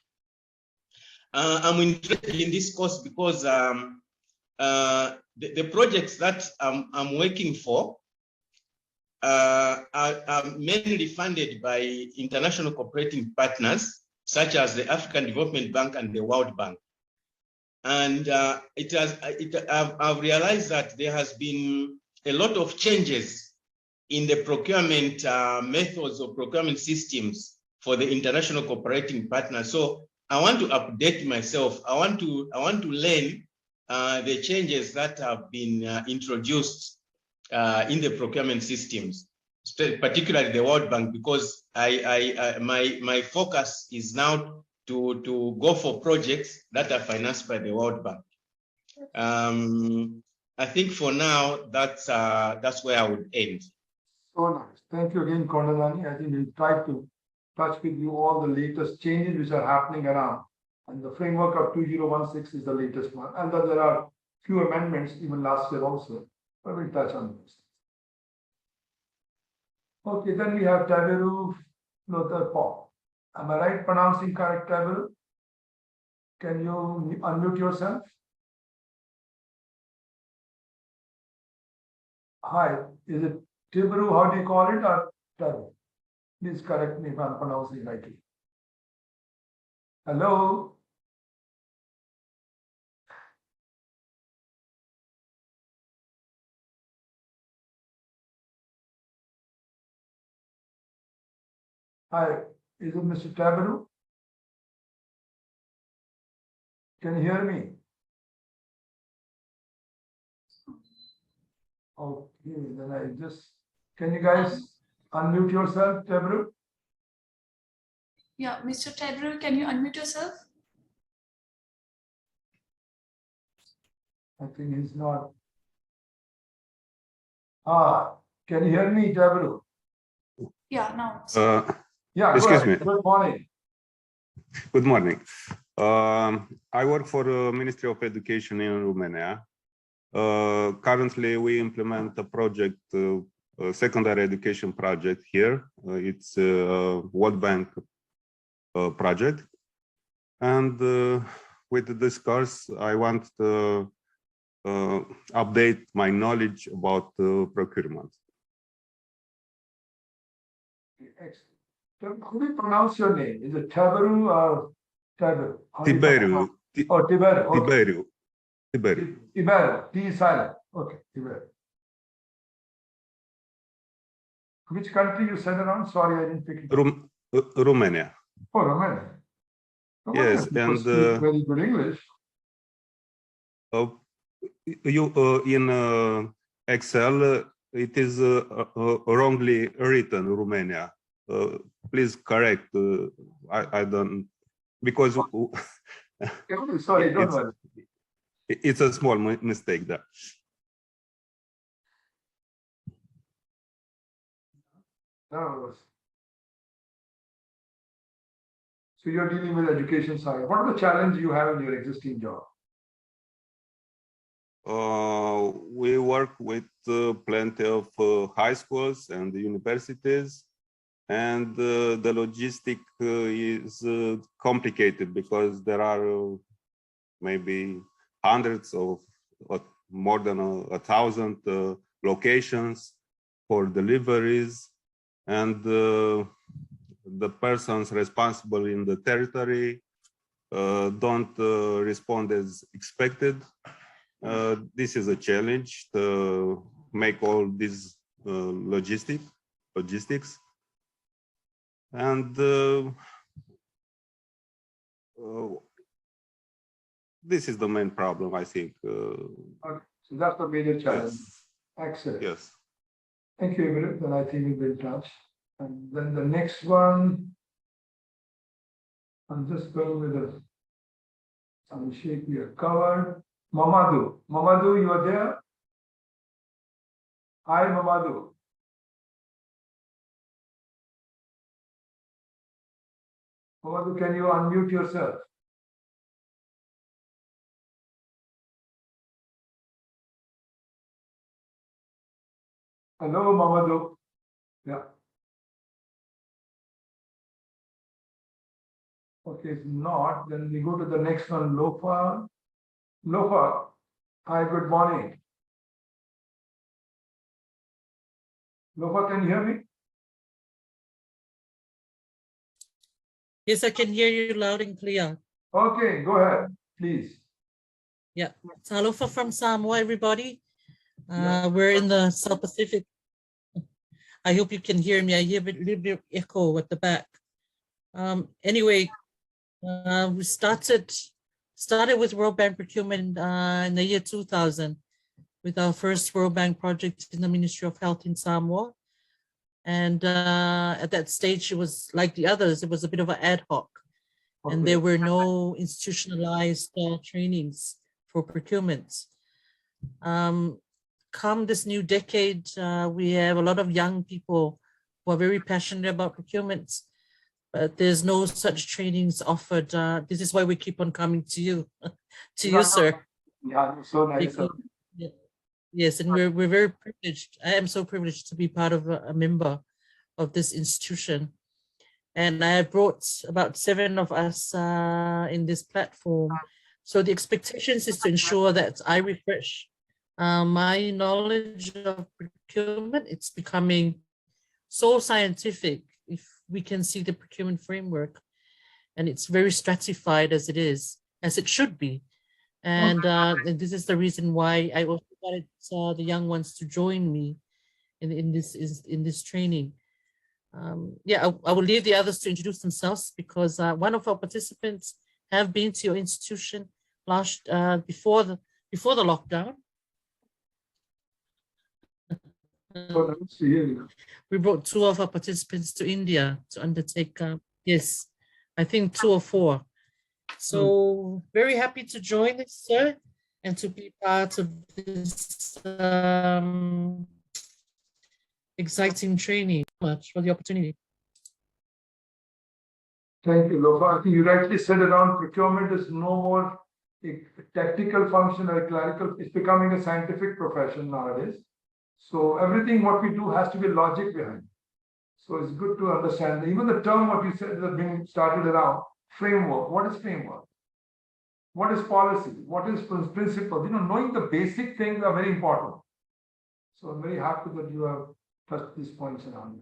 I'm interested in this course because the projects that I'm working for are mainly funded by international cooperating partners, such as the African Development Bank and the World Bank. And I've realized that there has been a lot of changes in the procurement methods or procurement systems for the international cooperating partners. So I want to update myself. I want to learn the changes that have been introduced in the procurement systems, particularly the World Bank, because my focus is now to go for projects that are financed by the World Bank. I think for now that's where I would end. So nice. Thank you again, Kondanani. I think we'll try to touch with you all the latest changes which are happening around. And the framework of 2016 is the latest one. And then there are few amendments even last year also. But we'll touch on those. Okay, then we have Taberu Lothar Paul. Am I right pronouncing correct, Taberu? Can you unmute yourself? Hi, is it Tiberu? How do you call it? Or Taberu? Please correct me if I'm pronouncing rightly. Hello? Hi, is it Mr. Taberu? Can you hear me? Okay, then can you guys unmute yourself, Taberu? Yeah, Mr. Taberu, can you unmute yourself? I think he's not. Can you hear me, Taberu? Yeah, now. Yeah, go Excuse ahead. me. Good morning. Good morning. I work for the Ministry of Education in Romania. Currently, we implement a project, a secondary education project here. It's a World Bank project. And with this course, I want to update my knowledge about procurement. Excellent. How do you pronounce your name? Is it Tabaru or Tabaru? Tiberiu. Oh, Tiberu. Okay. Tiberiu. Tiberiu. Tiberu. T is silent. Okay, Tiberu. Which country you said around? Sorry, I didn't pick it up. Romania. Oh, Romania. Yes, People and speak very good English. You in Excel, it is wrongly written Romania. Please correct. I don't, because Sorry, don't worry. It's a small mistake there. No. So you're dealing with education side. What are the challenges you have in your existing job? We work with plenty of high schools and universities, and the logistic is complicated because there are maybe hundreds of more than 1,000 locations for deliveries, and the persons responsible in the territory don't respond as expected. This is a challenge to make all these logistics, and this is the main problem, I think. Okay. So that's the major challenge. Yes. Excellent. Yes. Thank you, Emirates. Then I think we'll be in touch. And then the next one, I'm just going with the some shape we are covered. Mamadou. Mamadou, you are there? Hi, Mamadou. Mamadou, can you unmute yourself? Hello, Mamadou. Yeah. Okay, if not, then we go to the next one, Lofa. Lofa, hi, good morning. Lofa, can you hear me? Yes, I can hear you loud and clear. Okay, go ahead, please. Yeah, it's Alofa from Samoa, everybody. We're in the South Pacific. I hope you can hear me. I hear a little bit of echo at the back. Anyway, we started with World Bank procurement in the year 2000 with our first World Bank project in the Ministry of Health in Samoa. And at that stage, it was like the others, it was a bit of an ad hoc. Okay. And there were no institutionalized trainings for procurement. Come this new decade, we have a lot of young people who are very passionate about procurement, but there's no such trainings offered. This is why we keep on coming to you, you, sir. Yeah, so nice. Because, yes, and we're very privileged. I am so privileged to be part of a member of this institution. And I have brought about 7 of us in this platform. So the expectations is to ensure that I refresh my knowledge of procurement. It's becoming so scientific if we can see the procurement framework. And it's very stratified as it is, as it should be. And this is the reason why I also wanted the young ones to join me in this training. Yeah, I will leave the others to introduce themselves because one of our participants have been to your institution last before the lockdown. We brought 2 of our participants to India to undertake. Yes, I think 2 or 4. So very happy to join this, sir, and to be part of this exciting training. much for the opportunity. Thank you, Lofa. I think you rightly said around procurement is no more a tactical function or a clerical, it's becoming a scientific profession nowadays. So everything what we do has to be logic behind. So it's good to understand. Even the term what you said that being started around framework. What is framework? What is policy? What is principle? Knowing the basic things are very important. So I'm very happy that you have touched these points around.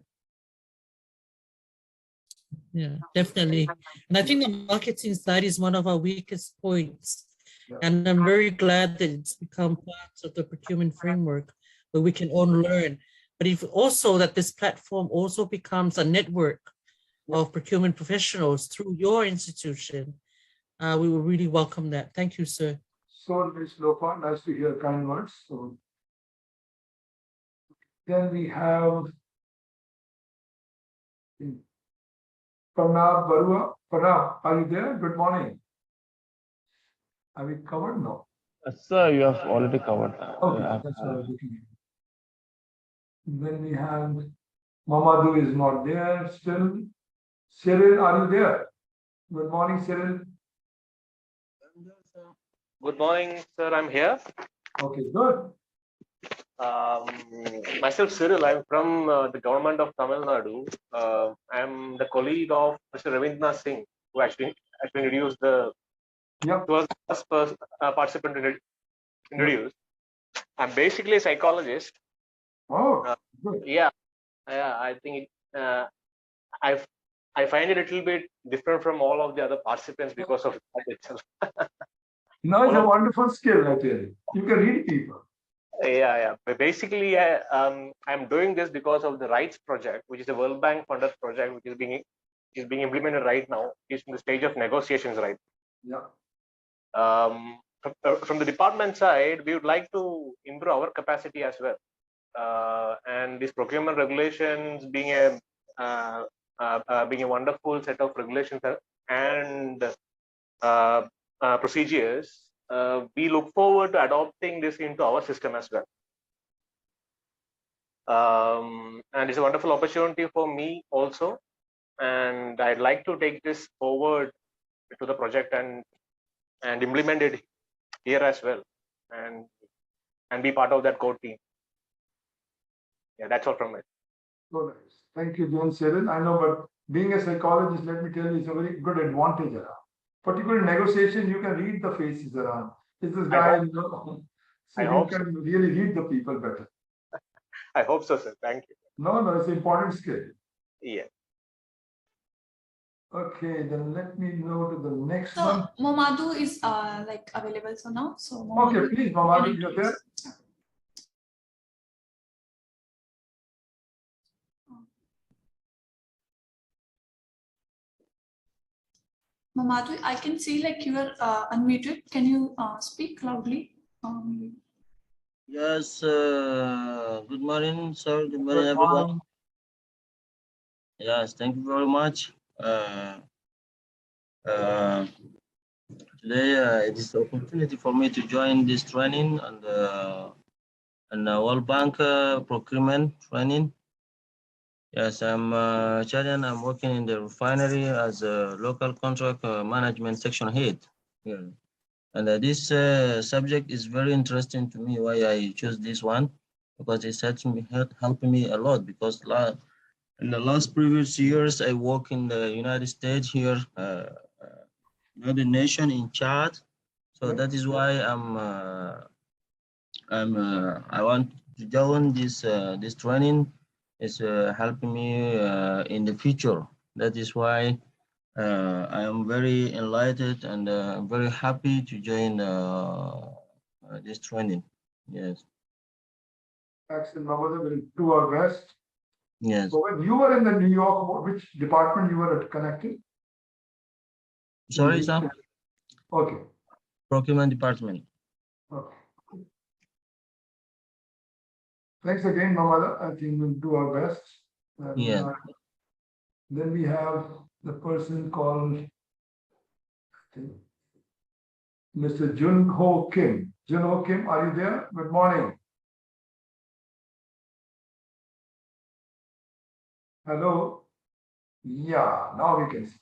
Yeah, definitely. And I think the marketing side is one of our weakest points. Yeah. And I'm very glad that it's become part of the procurement framework where we can all learn. But if also that this platform also becomes a network of procurement professionals through your institution, we will really welcome that. Thank you, sir. So, Ms. Lopa, nice to hear kind words. So then we have Pranav Barua. Pranav, are you there? Good morning. Have we covered? No. Sir, you have already covered that. Okay, that's what I was looking at. Then we have Mamadou is not there still. Cyril, are you there? Good morning, Cyril. Good morning, sir. I'm here. Okay, good. Myself, Cyril. I'm from the government of Tamil Nadu. I'm the colleague of Mr. Ravindranath Singh, who actually introduced the. Yep. Was the first participant introduced. I'm basically a psychologist. Oh, good. Yeah. I think I find it a little bit different from all of the other participants because of that itself. No, it's a wonderful skill, I tell you. You can read people. Yeah. But basically, I'm doing this because of the RIGHTS project, which is a World Bank funded project, which is being implemented right now. It's in the stage of negotiations right now. Yeah. From the department side, we would like to improve our capacity as well. And these procurement regulations being a wonderful set of regulations and procedures, we look forward to adopting this into our system as well. And it's a wonderful opportunity for me also. And I'd like to take this forward to the project and implement it here as well, and be part of that core team. Yeah, that's all from me. So nice. Thank you, John Cyril. I know, but being a psychologist, let me tell you, it's a very good advantage around. Particularly negotiation, you can read the faces around. Is this guy? So you can really read the people better. I hope so, sir. Thank you. No, it's an important skill. Yeah. Okay, then let me go to the next So one. Mamadou is like available for now. So Mamadou, okay, please, Mamadou, you're there. Mamadou, I can see like you are unmuted. Can you speak loudly? Yes, good morning, sir. Good morning, everyone. Yes, thank you very much. Today, it is an opportunity for me to join this training and World Bank procurement training. Yes, I'm Chadian. I'm working in the refinery as a local contract management section head. Yeah. And this subject is very interesting to me. Why I chose this one, because it's helping me a lot. Because in the last previous years, I work in the United States here, United Nation in Chad. So that is why I want to join this training. It's helping me in the future. That is why I am very enlightened and very happy to join this training. Yes. Excellent, Mamadou. We'll do our best. Yes. So when you were in the New York, which department you were connected? Sorry, sir. Okay. Procurement department. Okay. Thanks again, Mamadou. I think we'll do our best. And, yeah. Then we have the person called Mr. Jun Ho Kim. Jun Ho Kim, are you there? Good morning. Hello? Yeah, now we can see.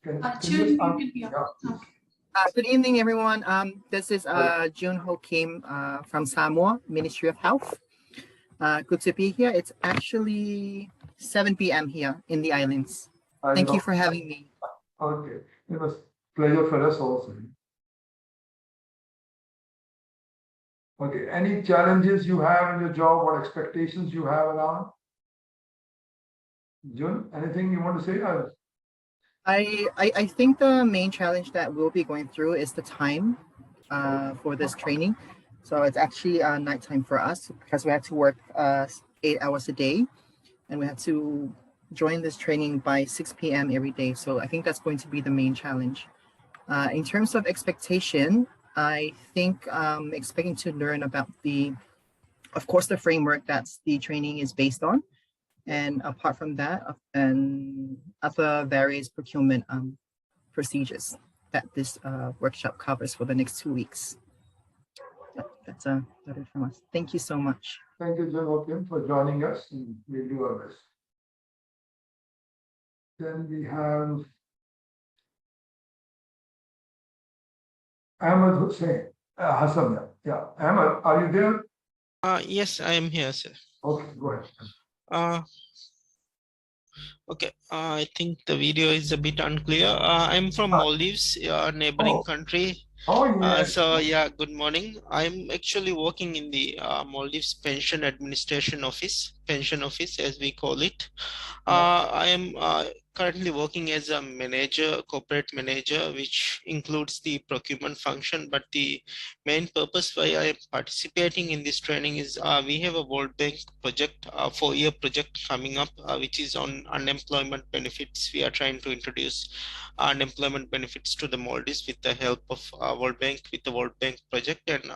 Can you June, just you can hear. yeah, please. Okay. Good evening, everyone. This is June Ho Kim from Samoa, Ministry of Health. Good to be here. It's actually 7 p.m. here in the islands. Thank you for having me. Okay, it was pleasure for us also. Okay, any challenges you have in your job or expectations you have around? June, anything you want to say? I think the main challenge that we'll be going through is the time for this training. So it's actually nighttime for us because we have to work 8 hours a day, and we have to join this training by 6 p.m. every day. So I think that's going to be the main challenge. In terms of expectation, I think expecting to learn about of course, the framework that the training is based on. And apart from that, and other various procurement procedures that this workshop covers for the next 2 weeks. That's it from us. Thank you so much. Thank you, June Ho Kim, for joining us, and we'll do our best. Then we have Ahmed Hussain, Hassan. Yeah, Ahmed, are you there? Yes, I am here, sir. Okay, go ahead. Okay, I think the video is a bit unclear. I'm from Maldives, a neighboring country. Oh, yes. So yeah, good morning. I'm actually working in the Maldives Pension Administration Office, pension office as we call it. I am currently working as a manager, corporate manager, which includes the procurement function. But the main purpose why I am participating in this training is we have a World Bank project, a 4-year project coming up, which is on unemployment benefits. We are trying to introduce unemployment benefits to the Maldives with the help of World Bank, with the World Bank project, and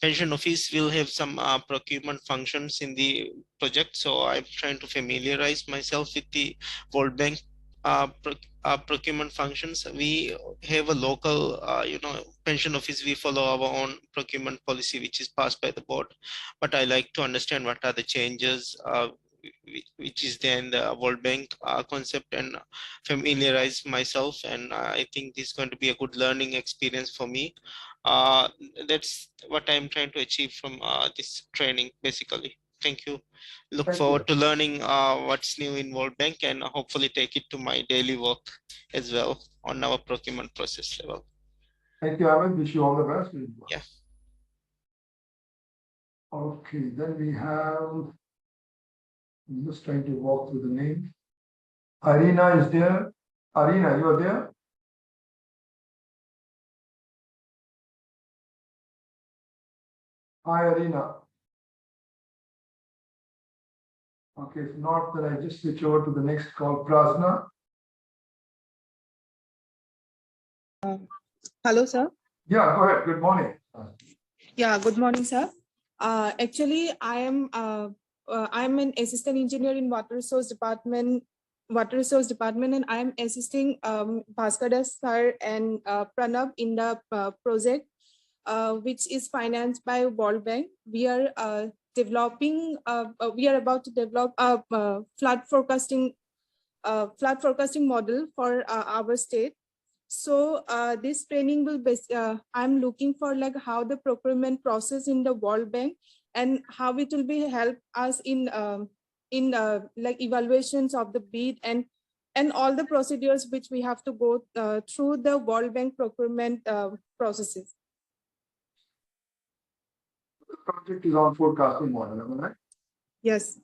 pension office will have some procurement functions in the project. So I'm trying to familiarize myself with the World Bank procurement functions. We have a local, pension office. We follow our own procurement policy, which is passed by the board. But I like to understand what are the changes which is there in the World Bank concept, and familiarize myself. And I think this is going to be a good learning experience for me. That's what I'm trying to achieve from this training, basically. Thank you. Look forward to learning what's new in World Bank, and hopefully take it to my daily work as well on our procurement process level. Thank you, Ahmed. Wish you all the best. Yeah. Okay, then we have, I'm just trying to walk through the name. Arina is there. Arina, you are there? Hi, Arina. Okay, if not, then I just switch over to the next call, Prasna. Hello, sir. Yeah, go ahead. Good morning. Yeah, good morning, sir. Actually, I'm an assistant engineer in water resource department, and I'm assisting Bhaskar sir and Pranav in the project, which is financed by World Bank. We are about to develop a flood forecasting model for our state. So this training will be, I'm looking for like how the procurement process in the World Bank and how it will be help us in like evaluations of the bid and all the procedures which we have to go through the World Bank procurement processes. The project is on forecasting model, am I right? Yes.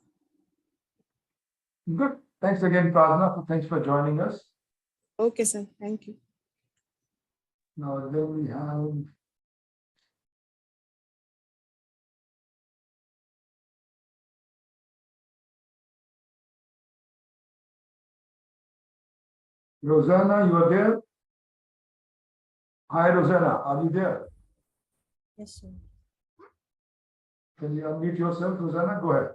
Good. Thanks again, Prasna. Thanks for joining us. Okay, sir. Thank you. Now then we have Rosanna, you are there? Hi, Rosanna, are you there? Yes, sir. Can you unmute yourself, Rosanna? Go ahead.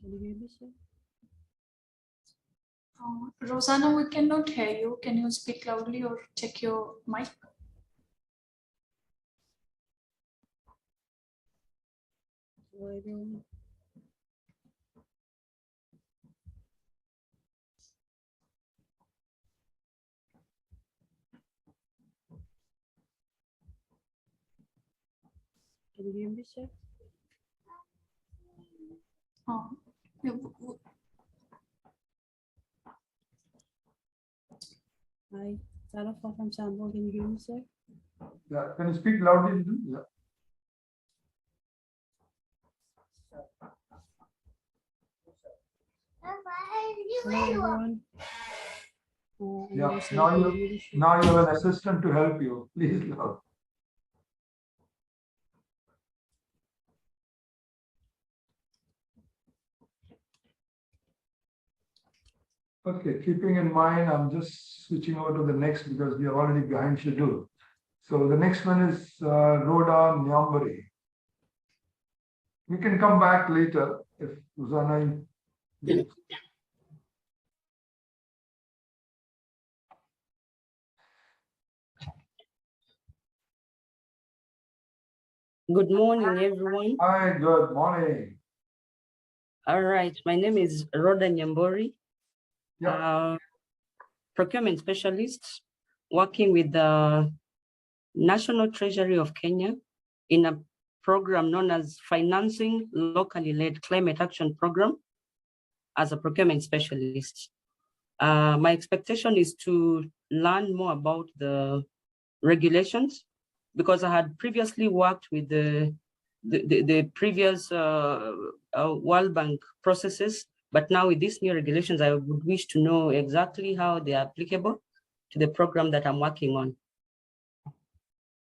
Can you hear me, sir? Rosanna, we cannot hear you. Can you speak loudly or check your mic? Can you hear me, sir? Yeah, Hi, Tarafa from Sambo. Can you hear me, sir? Yeah, can you speak loudly? Yeah. Hello, everyone. Yeah, now you have an assistant to help you. Please loud. Okay, keeping in mind, I'm just switching over to the next because we are already behind schedule. So the next one is Rhoda Nyambari. We can come back later if Uzana. Good morning, everyone. Hi, good morning. All right, my name is Rhoda Nyambori, procurement specialist working with the National Treasury of Kenya in a program known as Financing Locally Led Climate Action Program as a procurement specialist. My expectation is to learn more about the regulations because I had previously worked with the previous World Bank processes, but now with these new regulations, I would wish to know exactly how they are applicable to the program that I'm working on.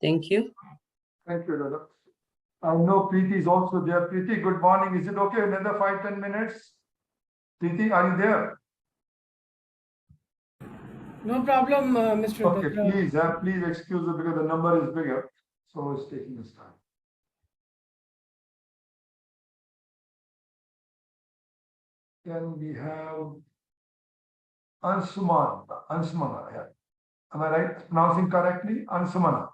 Thank you. Thank you, Rhoda. I know Preeti is also there. Preeti, good morning. Is it okay? Another 5-10 minutes? Preeti, are you there? No problem, Mr. Okay, Batra. please excuse me because the number is bigger, so it's taking this time. Then we have Ansumana, yeah. Am I right pronouncing correctly? Ansumana.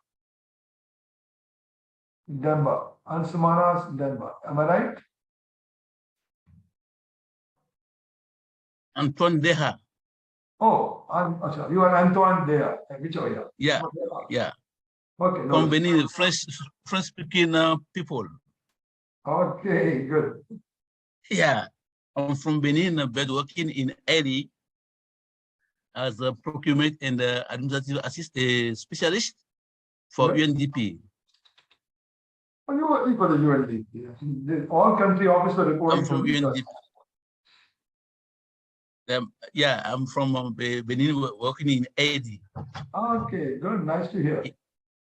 Demba. Ansumana's Demba. Am I right? Antoine Deha. Oh, you are Antoine Deha. Which area? Yeah, yeah. Okay, no. From Benin, French speaking people. Okay, good. Yeah, I'm from Benin, but working in Eri as a procurement and administrative assistant specialist for UNDP. Oh, you working for the UNDP. All country officer reporting I'm from to UNDP. Yeah, I'm from Benin, working in Eri. Okay, good. Nice to hear.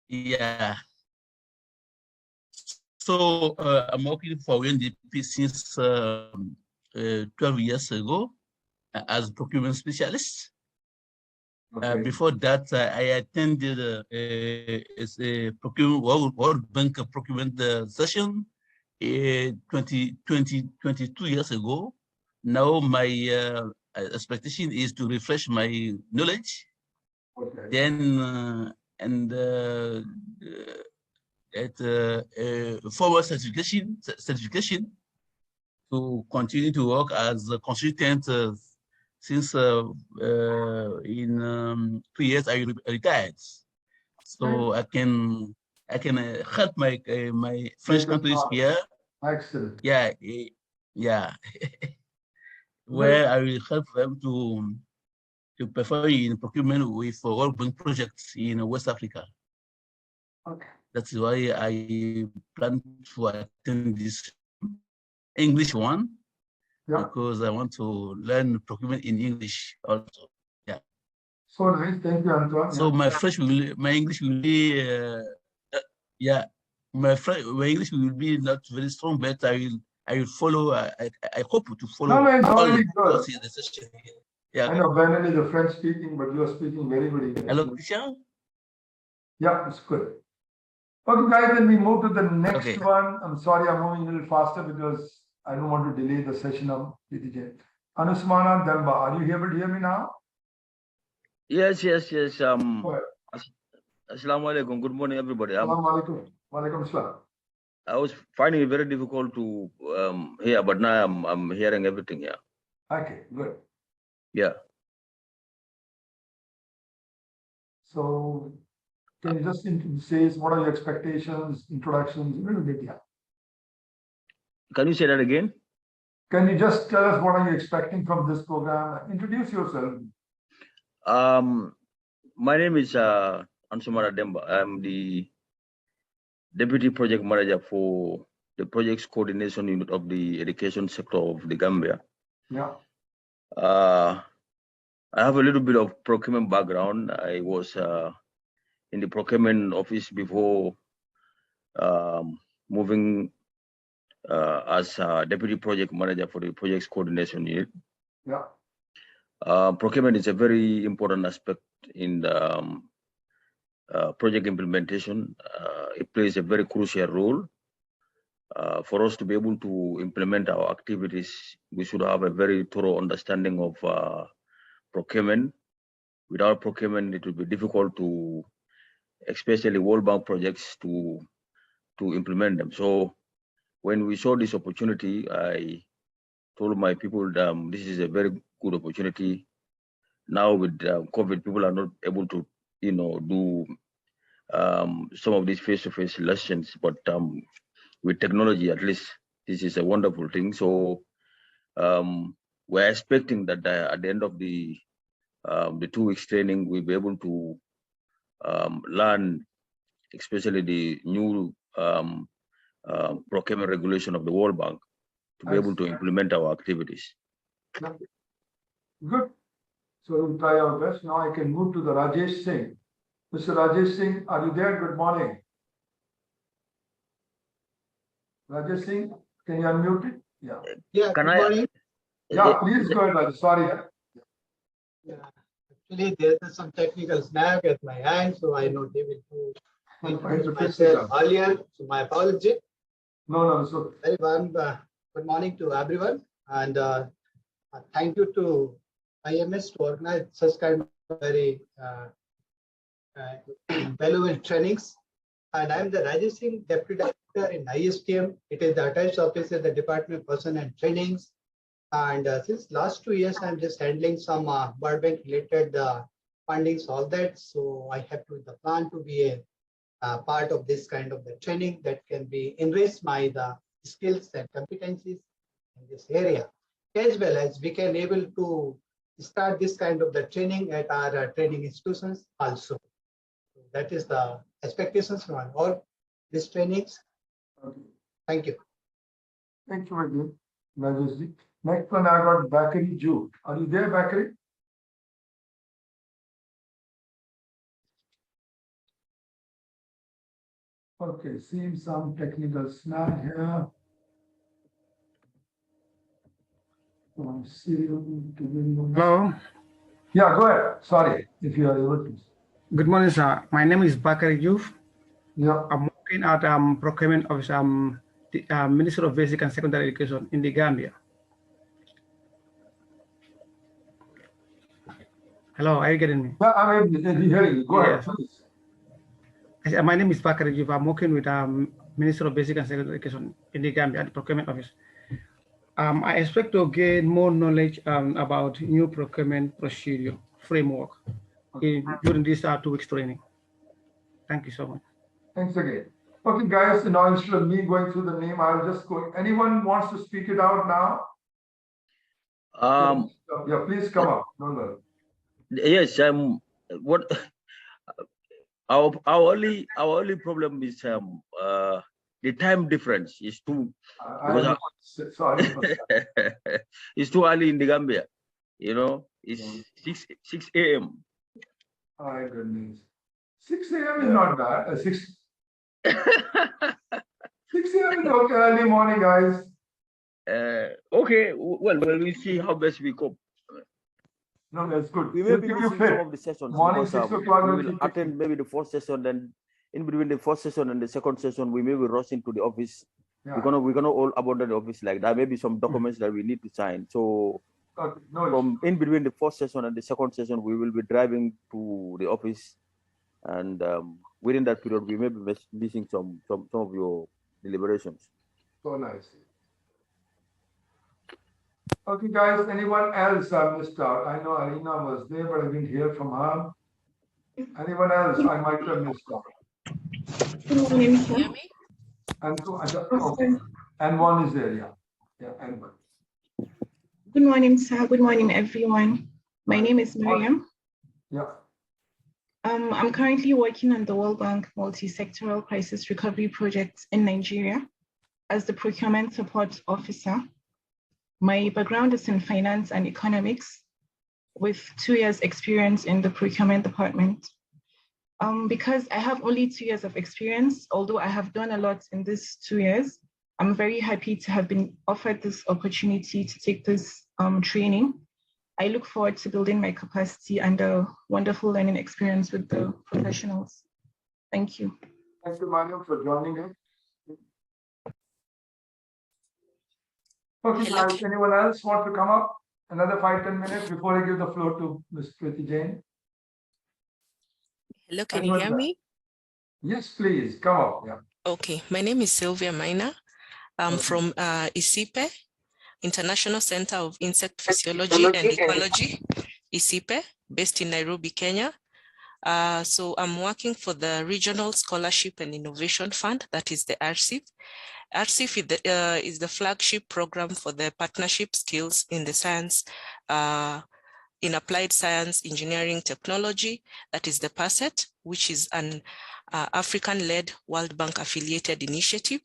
Yeah. So I'm working for UNDP since 12 years ago as procurement specialist. Okay. Before that, I attended a World Bank procurement session 22 years ago. Now my expectation is to refresh my knowledge. Okay. Then forward certification to continue to work as a consultant since in 2 years I retired, so I can help my my French countries here. Excellent. Yeah, yeah. Where I will help them to perform in procurement with World Bank projects in West Africa. Okay. That's why I plan to attend this English one, because I want to learn procurement in English also. Yeah. So nice. Thank you, Antoine. So my English will be yeah, my English will be not very strong, but I will follow. I hope to follow. No, it's all already the good. session. Yeah. I know Benin is a French speaking, but you are speaking very good English. Hello, Krishan? Yeah, it's good. Okay, guys, then we move to the next Okay. one. I'm sorry, I'm moving a little faster because I don't want to delay the session of PTJ. Anusmana Demba, are you able to hear me now? Yes. Go ahead. Assalamu alaikum. Good morning, everybody. Assalamu alaikum. Walaikum salam. I was finding it very difficult to hear, but now I'm hearing everything. Yeah. Okay, good. Yeah. So can you just say what are your expectations, introductions, a little bit, yeah. Can you say that again? Can you just tell us what are you expecting from this program? Introduce yourself. My name is Ansumara Demba. I'm the Deputy Project Manager for the Projects Coordination Unit of the Education Sector of the Gambia. Yeah. I have a little bit of procurement background. I was in the procurement office before moving as Deputy Project Manager for the Projects Coordination Unit. Yeah. Procurement is a very important aspect in the project implementation. It plays a very crucial role. For us to be able to implement our activities, we should have a very thorough understanding of procurement. Without procurement, it will be difficult to, especially World Bank projects, to implement them. So when we saw this opportunity, I told my people this is a very good opportunity. Now with COVID, people are not able to, do some of these face-to-face lessons, but with technology, at least this is a wonderful thing. So we're expecting that at the end of the 2 weeks training, we'll be able to learn, especially the new procurement regulation of the World Bank, to be able to implement our activities. Yeah. Good. So we'll try our best. Now I can move to the Rajesh Singh. Mr. Rajesh Singh, are you there? Good morning. Rajesh Singh, can you unmute it? Yeah. Yeah, good morning. Yeah, please go ahead, Rajesh. Sorry. Yeah. Actually, there's some technical snag at my hand, so I not able to introduce myself earlier. So my apology. No, so very warm good morning to everyone, and thank you to IMS to organize such kind of very valuable trainings. And I'm the Rajesh Singh, Deputy Director in ISTM. It is the attached office of the Department of Person and Trainings. And since last 2 years, I'm just handling some World Bank related fundings, all that. So I have to the plan to be a part of this kind of the training that can be enrich my the skills and competencies in this area, as well as we can able to start this kind of the training at our training institutions also. So that is the expectations from all these trainings. Okay. Thank you. Thank you, Rajesh. Rajesh. Next one, I got Bakari Jude. Are you there, Bakari? Okay, seems some technical snag here. Hello. Yeah, go ahead. Sorry, if you are able to. Good morning, sir. My name is Bakari Youth. Yeah. I'm working at Procurement Office, the Minister of Basic and Secondary Education in the Gambia. Hello, are you getting me? Yeah, I'm hearing you. Go ahead, please. My name is Bakari Youth. I'm working with Minister of Basic and Secondary Education in the Gambia at the Procurement Office. I expect to gain more knowledge about new procurement procedure framework during this 2 weeks training. Thank you so much. Thanks again. Okay, guys, now instead of me going through the name, I'll just go. Anyone wants to speak it out now? Yeah, please come up. No. Yes, what our only problem is the time difference is too sorry. it's too early in the Gambia. It's 6 a.m. My goodness. 6 a.m. is not bad. 6 a.m. is okay, early morning, guys. Okay, well, we'll see how best we cope. No, that's good. We may be missing some of the sessions morning, because 6 o'clock. we will attend maybe the first session, then in between the first session and the second session, we may be rushing to the office. Yeah. We're gonna all abandon the office like that. Maybe some documents that we need to sign. So from in between the first session and the second session, we will be driving to the office, and within that period, we may be missing some of your deliberations. So nice. Okay, guys, anyone else I missed out? I know Alina was there, but I didn't hear from her. Anyone else I might have missed out? Good morning, sir. And so, okay. And one is there, yeah. Yeah, and one. Good morning, sir. Good morning, everyone. My name is Miriam. Yeah. I'm currently working on the World Bank multi-sectoral crisis recovery project in Nigeria as the procurement support officer. My background is in finance and economics with 2 years experience in the procurement department. Because I have only 2 years of experience, although I have done a lot in these 2 years, I'm very happy to have been offered this opportunity to take this training. I look forward to building my capacity and a wonderful learning experience with the professionals. Thank you. Thank you, Manu, for joining us. Okay, guys, anyone else want to come up? Another 5-10 minutes before I give the floor to Ms. Priti Jain. Hello, can you hear me? Yes, please, come up. Yeah. Okay, my name is Sylvia Minor. I'm from ISIPE, International Center of Insect Physiology and Ecology, ISIPE, based in Nairobi, Kenya. So I'm working for the Regional Scholarship and Innovation Fund, that is the RCIF. RCIF is the flagship program for the partnership skills in the science, in applied science, engineering, technology, that is the PASET, which is an African-led World Bank affiliated initiative.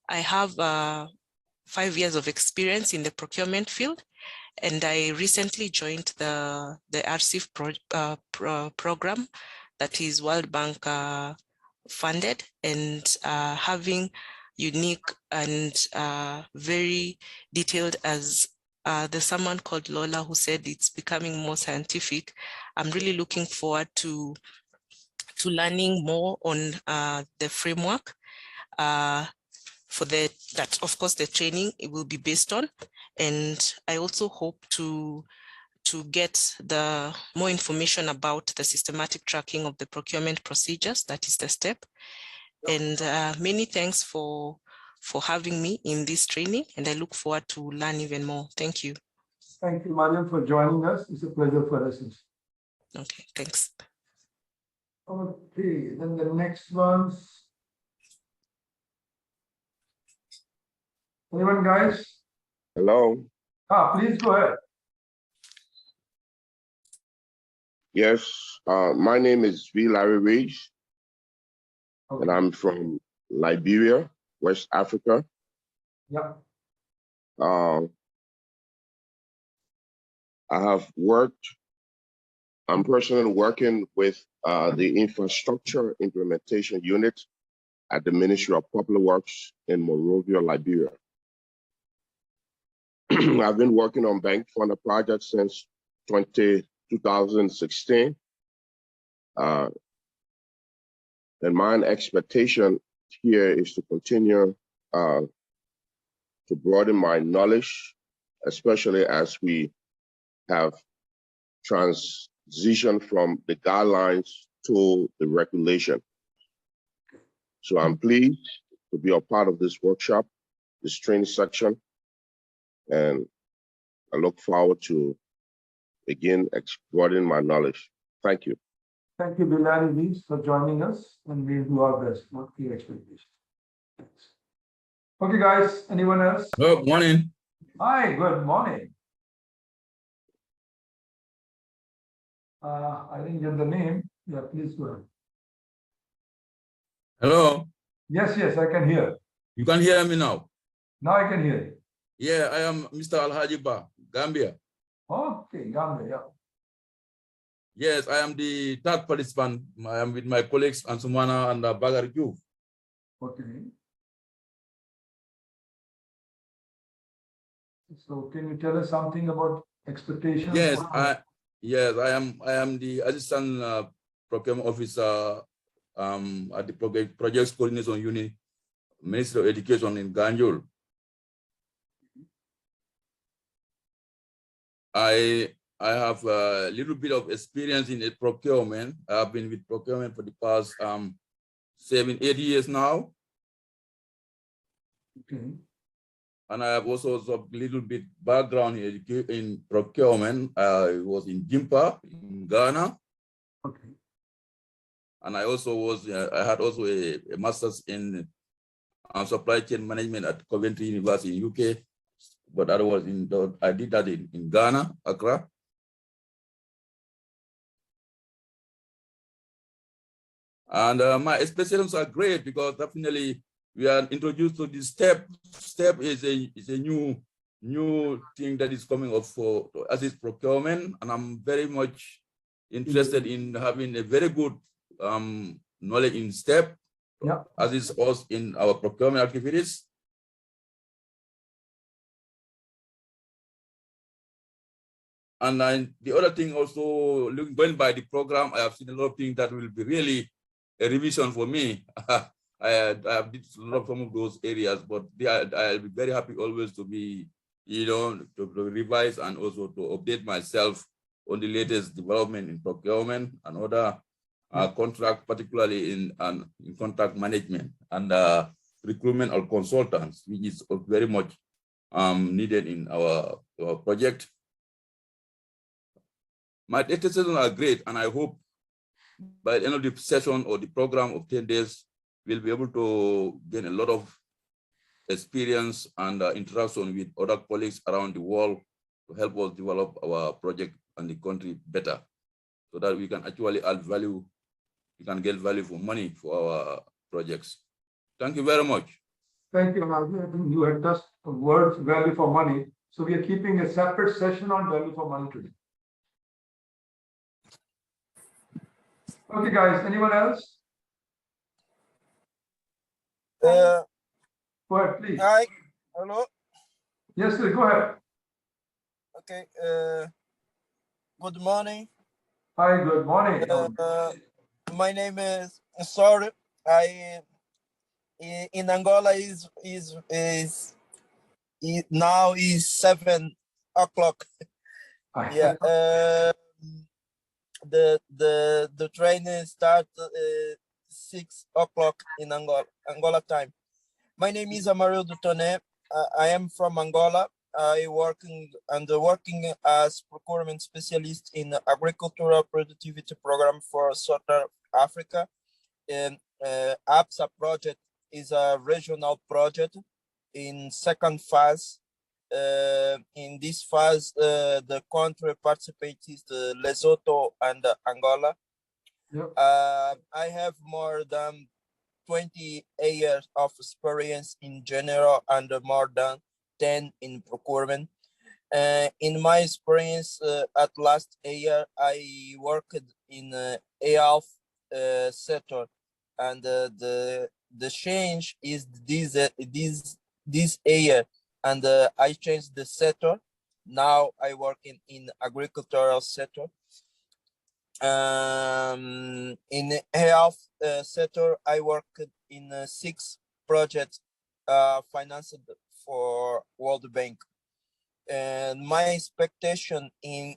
I have 5 years of experience in the procurement field, and I recently joined the RCIF program that is World Bank funded, and having unique and very detailed, as there's someone called Lola who said it's becoming more scientific. I'm really looking forward to learning more on the framework for that of course the training it will be based on, and I also hope to get the more information about the systematic tracking of the procurement procedures, that is the STEP. And many thanks for having me in this training, and I look forward to learn even more. Thank you. Thank you, Mariam, for joining us. It's a pleasure for us. Okay, thanks. Okay, then the next ones. Anyone, guys? Hello. Please go ahead. Yes, my name is V. Larry Rage, and I'm from Liberia, West Africa. Yeah. I'm personally working with the Infrastructure Implementation Unit at the Ministry of Public Works in Monrovia, Liberia. I've been working on bank-funded projects since 2016. And my expectation here is to continue to broaden my knowledge, especially as we have transitioned from the guidelines to the regulation. So I'm pleased to be a part of this workshop, this training section, and I look forward to again broadening my knowledge. Thank you. Thank you, Bilal Rees, for joining us, and we'll do our best, not your expectations. Thanks. Okay, guys, anyone else? Good morning. Hi, good morning. I didn't get the name. Yeah, please go ahead. Hello. Yes, I can hear. You can hear me now? Now I can hear you. Yeah, I am Mr. Alhaji Ba, Gambia. Okay, Gambia, yeah. Yes, I am the third participant. I am with my colleagues Ansumana and Bagar Juf. Okay. So can you tell us something about expectations? Yes, I am the assistant procurement officer at the project coordination unit, Ministry of Education in Ganjul. I have a little bit of experience in procurement. I've been with procurement for the past 7-8 years now. Okay. And I have also some little bit background in procurement. I was in Jimpa in Ghana. Okay. And I also was, I had also a master's in supply chain management at Coventry University in UK. But I did that in Ghana, Accra. And my expectations are great because definitely we are introduced to this STEP. STEP is a new thing that is coming up for assist procurement, and I'm very much interested in having a very good knowledge in STEP, as is us in our procurement activities. And then the other thing also, going by the program, I have seen a lot of things that will be really a revision for me. I have did a lot of some of those areas, but I'll be very happy always to be, to revise and also to update myself on the latest development in procurement and other contract, particularly in contract management and recruitment of consultants, which is very much needed in our project. My expectations are great, and I hope by the end of the session or the program of 10 days, we'll be able to gain a lot of experience and interaction with other colleagues around the world to help us develop our project and the country better, so that we can actually add value, we can get value for money for our projects. Thank you very much. Thank you, Malvi. I think you had just the words value for money. So we are keeping a separate session on value for money today. Okay, guys, anyone else? Go ahead, please. Hi, hello. Yes, sir, go ahead. Okay, good morning. Hi, good morning. My name is, sorry, in Angola is now is 7 o'clock. Yeah, the training start 6 o'clock in Angola time. My name is Amarildo Tone. I am from Angola. I working as procurement specialist in agricultural productivity program for Southern Africa. And APSA project is a regional project in second phase. In this phase, the country participates is the Lesotho and Angola. Yep. I have more than 20 years of experience in general and more than 10 in procurement. In my experience at last year, I worked in health sector, and the change is this year, and I changed the sector. Now I work in agricultural sector. In health sector, I worked in 6 projects financed for World Bank. And my expectation in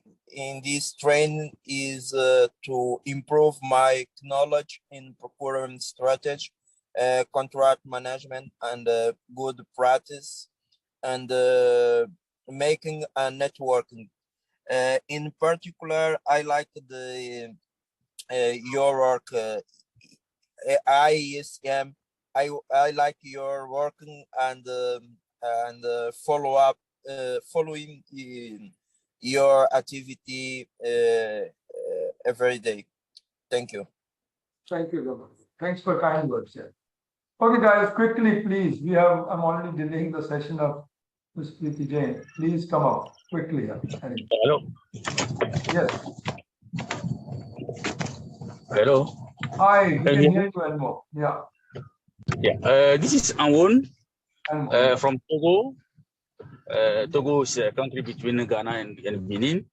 this training is to improve my knowledge in procurement strategy, contract management, and good practice, and making a networking. In particular, I like your work, ISM. I like your working and following your activity every day. Thank you. Thank you, Governor. Thanks for kind words. Yeah. Okay, guys, quickly, please. I'm already delaying the session of Ms. Preeti Jain. Please come up quickly. Hello. Yes. Hello. Hi, we Can can you hear you and more. Yeah. Yeah. This is Anwon from Togo. Togo is a country between Ghana and Benin.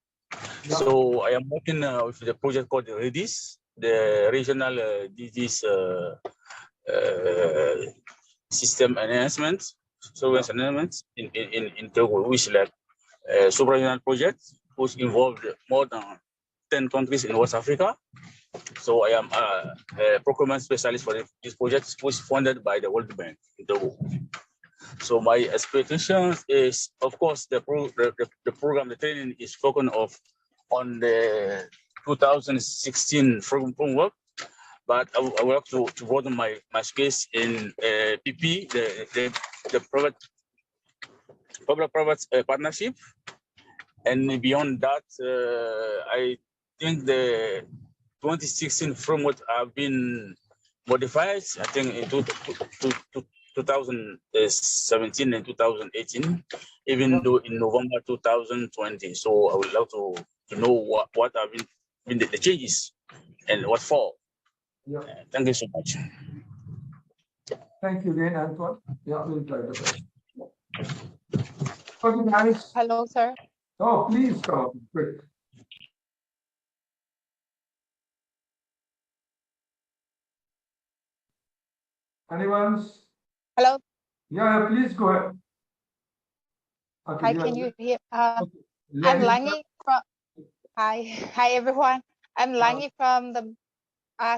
Yeah. So I am working with the project called REDIS, the regional disease system enhancement, surveillance enhancement in Togo, which is like a sovereign project, which involved more than 10 countries in West Africa. So I am a procurement specialist for this project, which is funded by the World Bank in Togo. So my expectations is, of course, the program, the training is focused on the 2016 framework, but I would like to broaden my skills in PP, the public-private partnership, and beyond that, I think the 2016 framework have been modified. I think in 2017 and 2018, even though in November 2020. So I would love to know what have been the changes and what for. Yeah. Thank you so much. Thank you again, Antoine. Yeah, we'll try the best. Okay, guys. Hello, sir. Oh, please come quick. Anyone's? Hello. Yeah, please go ahead. Okay, Hi, can you hear? I'm Lenny. Langi from. Hi, everyone. I'm Langi from the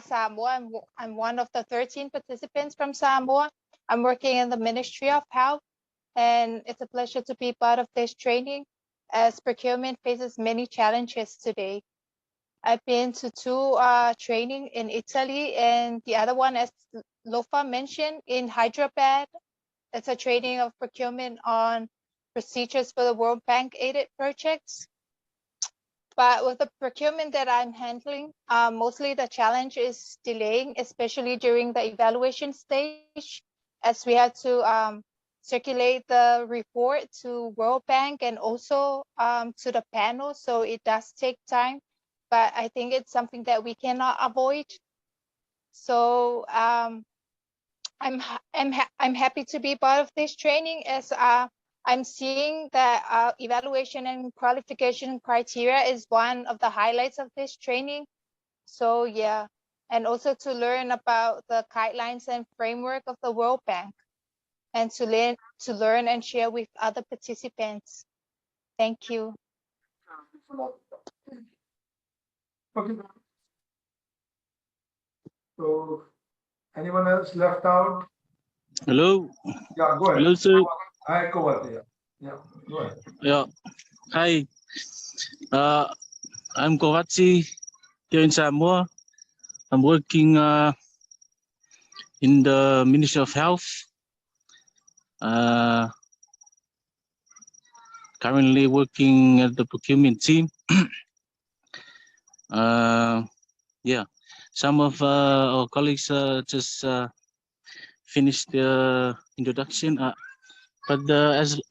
Samoa. I'm one of the 13 participants from Samoa. I'm working in the Ministry of Health, and it's a pleasure to be part of this training as procurement faces many challenges today. I've been to two training in Italy, and the other one, as Lofa mentioned, in Hyderabad. It's a training of procurement on procedures for the World Bank aided projects. But with the procurement that I'm handling, mostly the challenge is delaying, especially during the evaluation stage, as we have to circulate the report to World Bank and also to the panel. So it does take time, but I think it's something that we cannot avoid. So I'm happy to be part of this training, as I'm seeing that evaluation and qualification criteria is one of the highlights of this training. So yeah, and also to learn about the guidelines and framework of the World Bank, and to learn and share with other participants. Thank you. Okay. So, anyone else left out? Hello. Yeah, go ahead. Hello, sir. Hi, Kowati. Yeah, go ahead. Yeah. Hi. I'm Kowati here in Samoa. I'm working in the Ministry of Health. Currently working at the procurement team. Yeah, some of our colleagues just finished the introduction. But as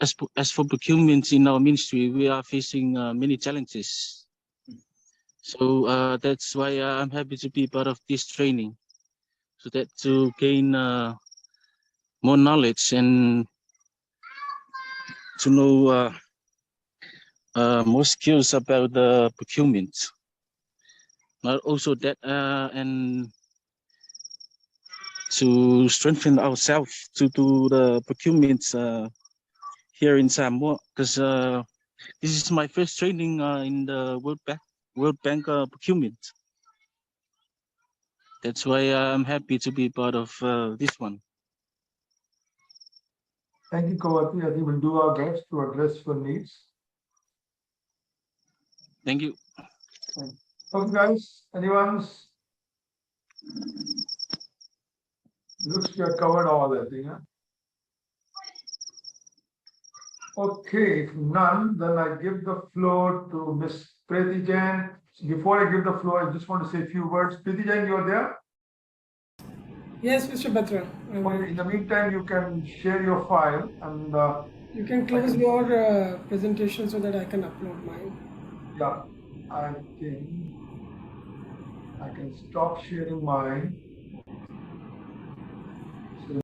for procurement in our ministry, we are facing many challenges. So that's why I'm happy to be part of this training, so that to gain more knowledge and to know more skills about the procurement. But also that and to strengthen ourselves to do the procurement here in Samoa, because this is my first training in the World Bank procurement. That's why I'm happy to be part of this one. Thank you, Kowati. I think we'll do our best to address your needs. Thank you. Okay, guys, anyone's? Looks we have covered all, I think. Huh? Okay, if none, then I give the floor to Ms. Preeti Jain. Before I give the floor, I just want to say a few words. Preeti Jain, you are there? Yes, Mr. Batra. Okay, in the meantime, you can share your file and you can close your presentation so that I can upload mine. Yeah, I can stop sharing mine.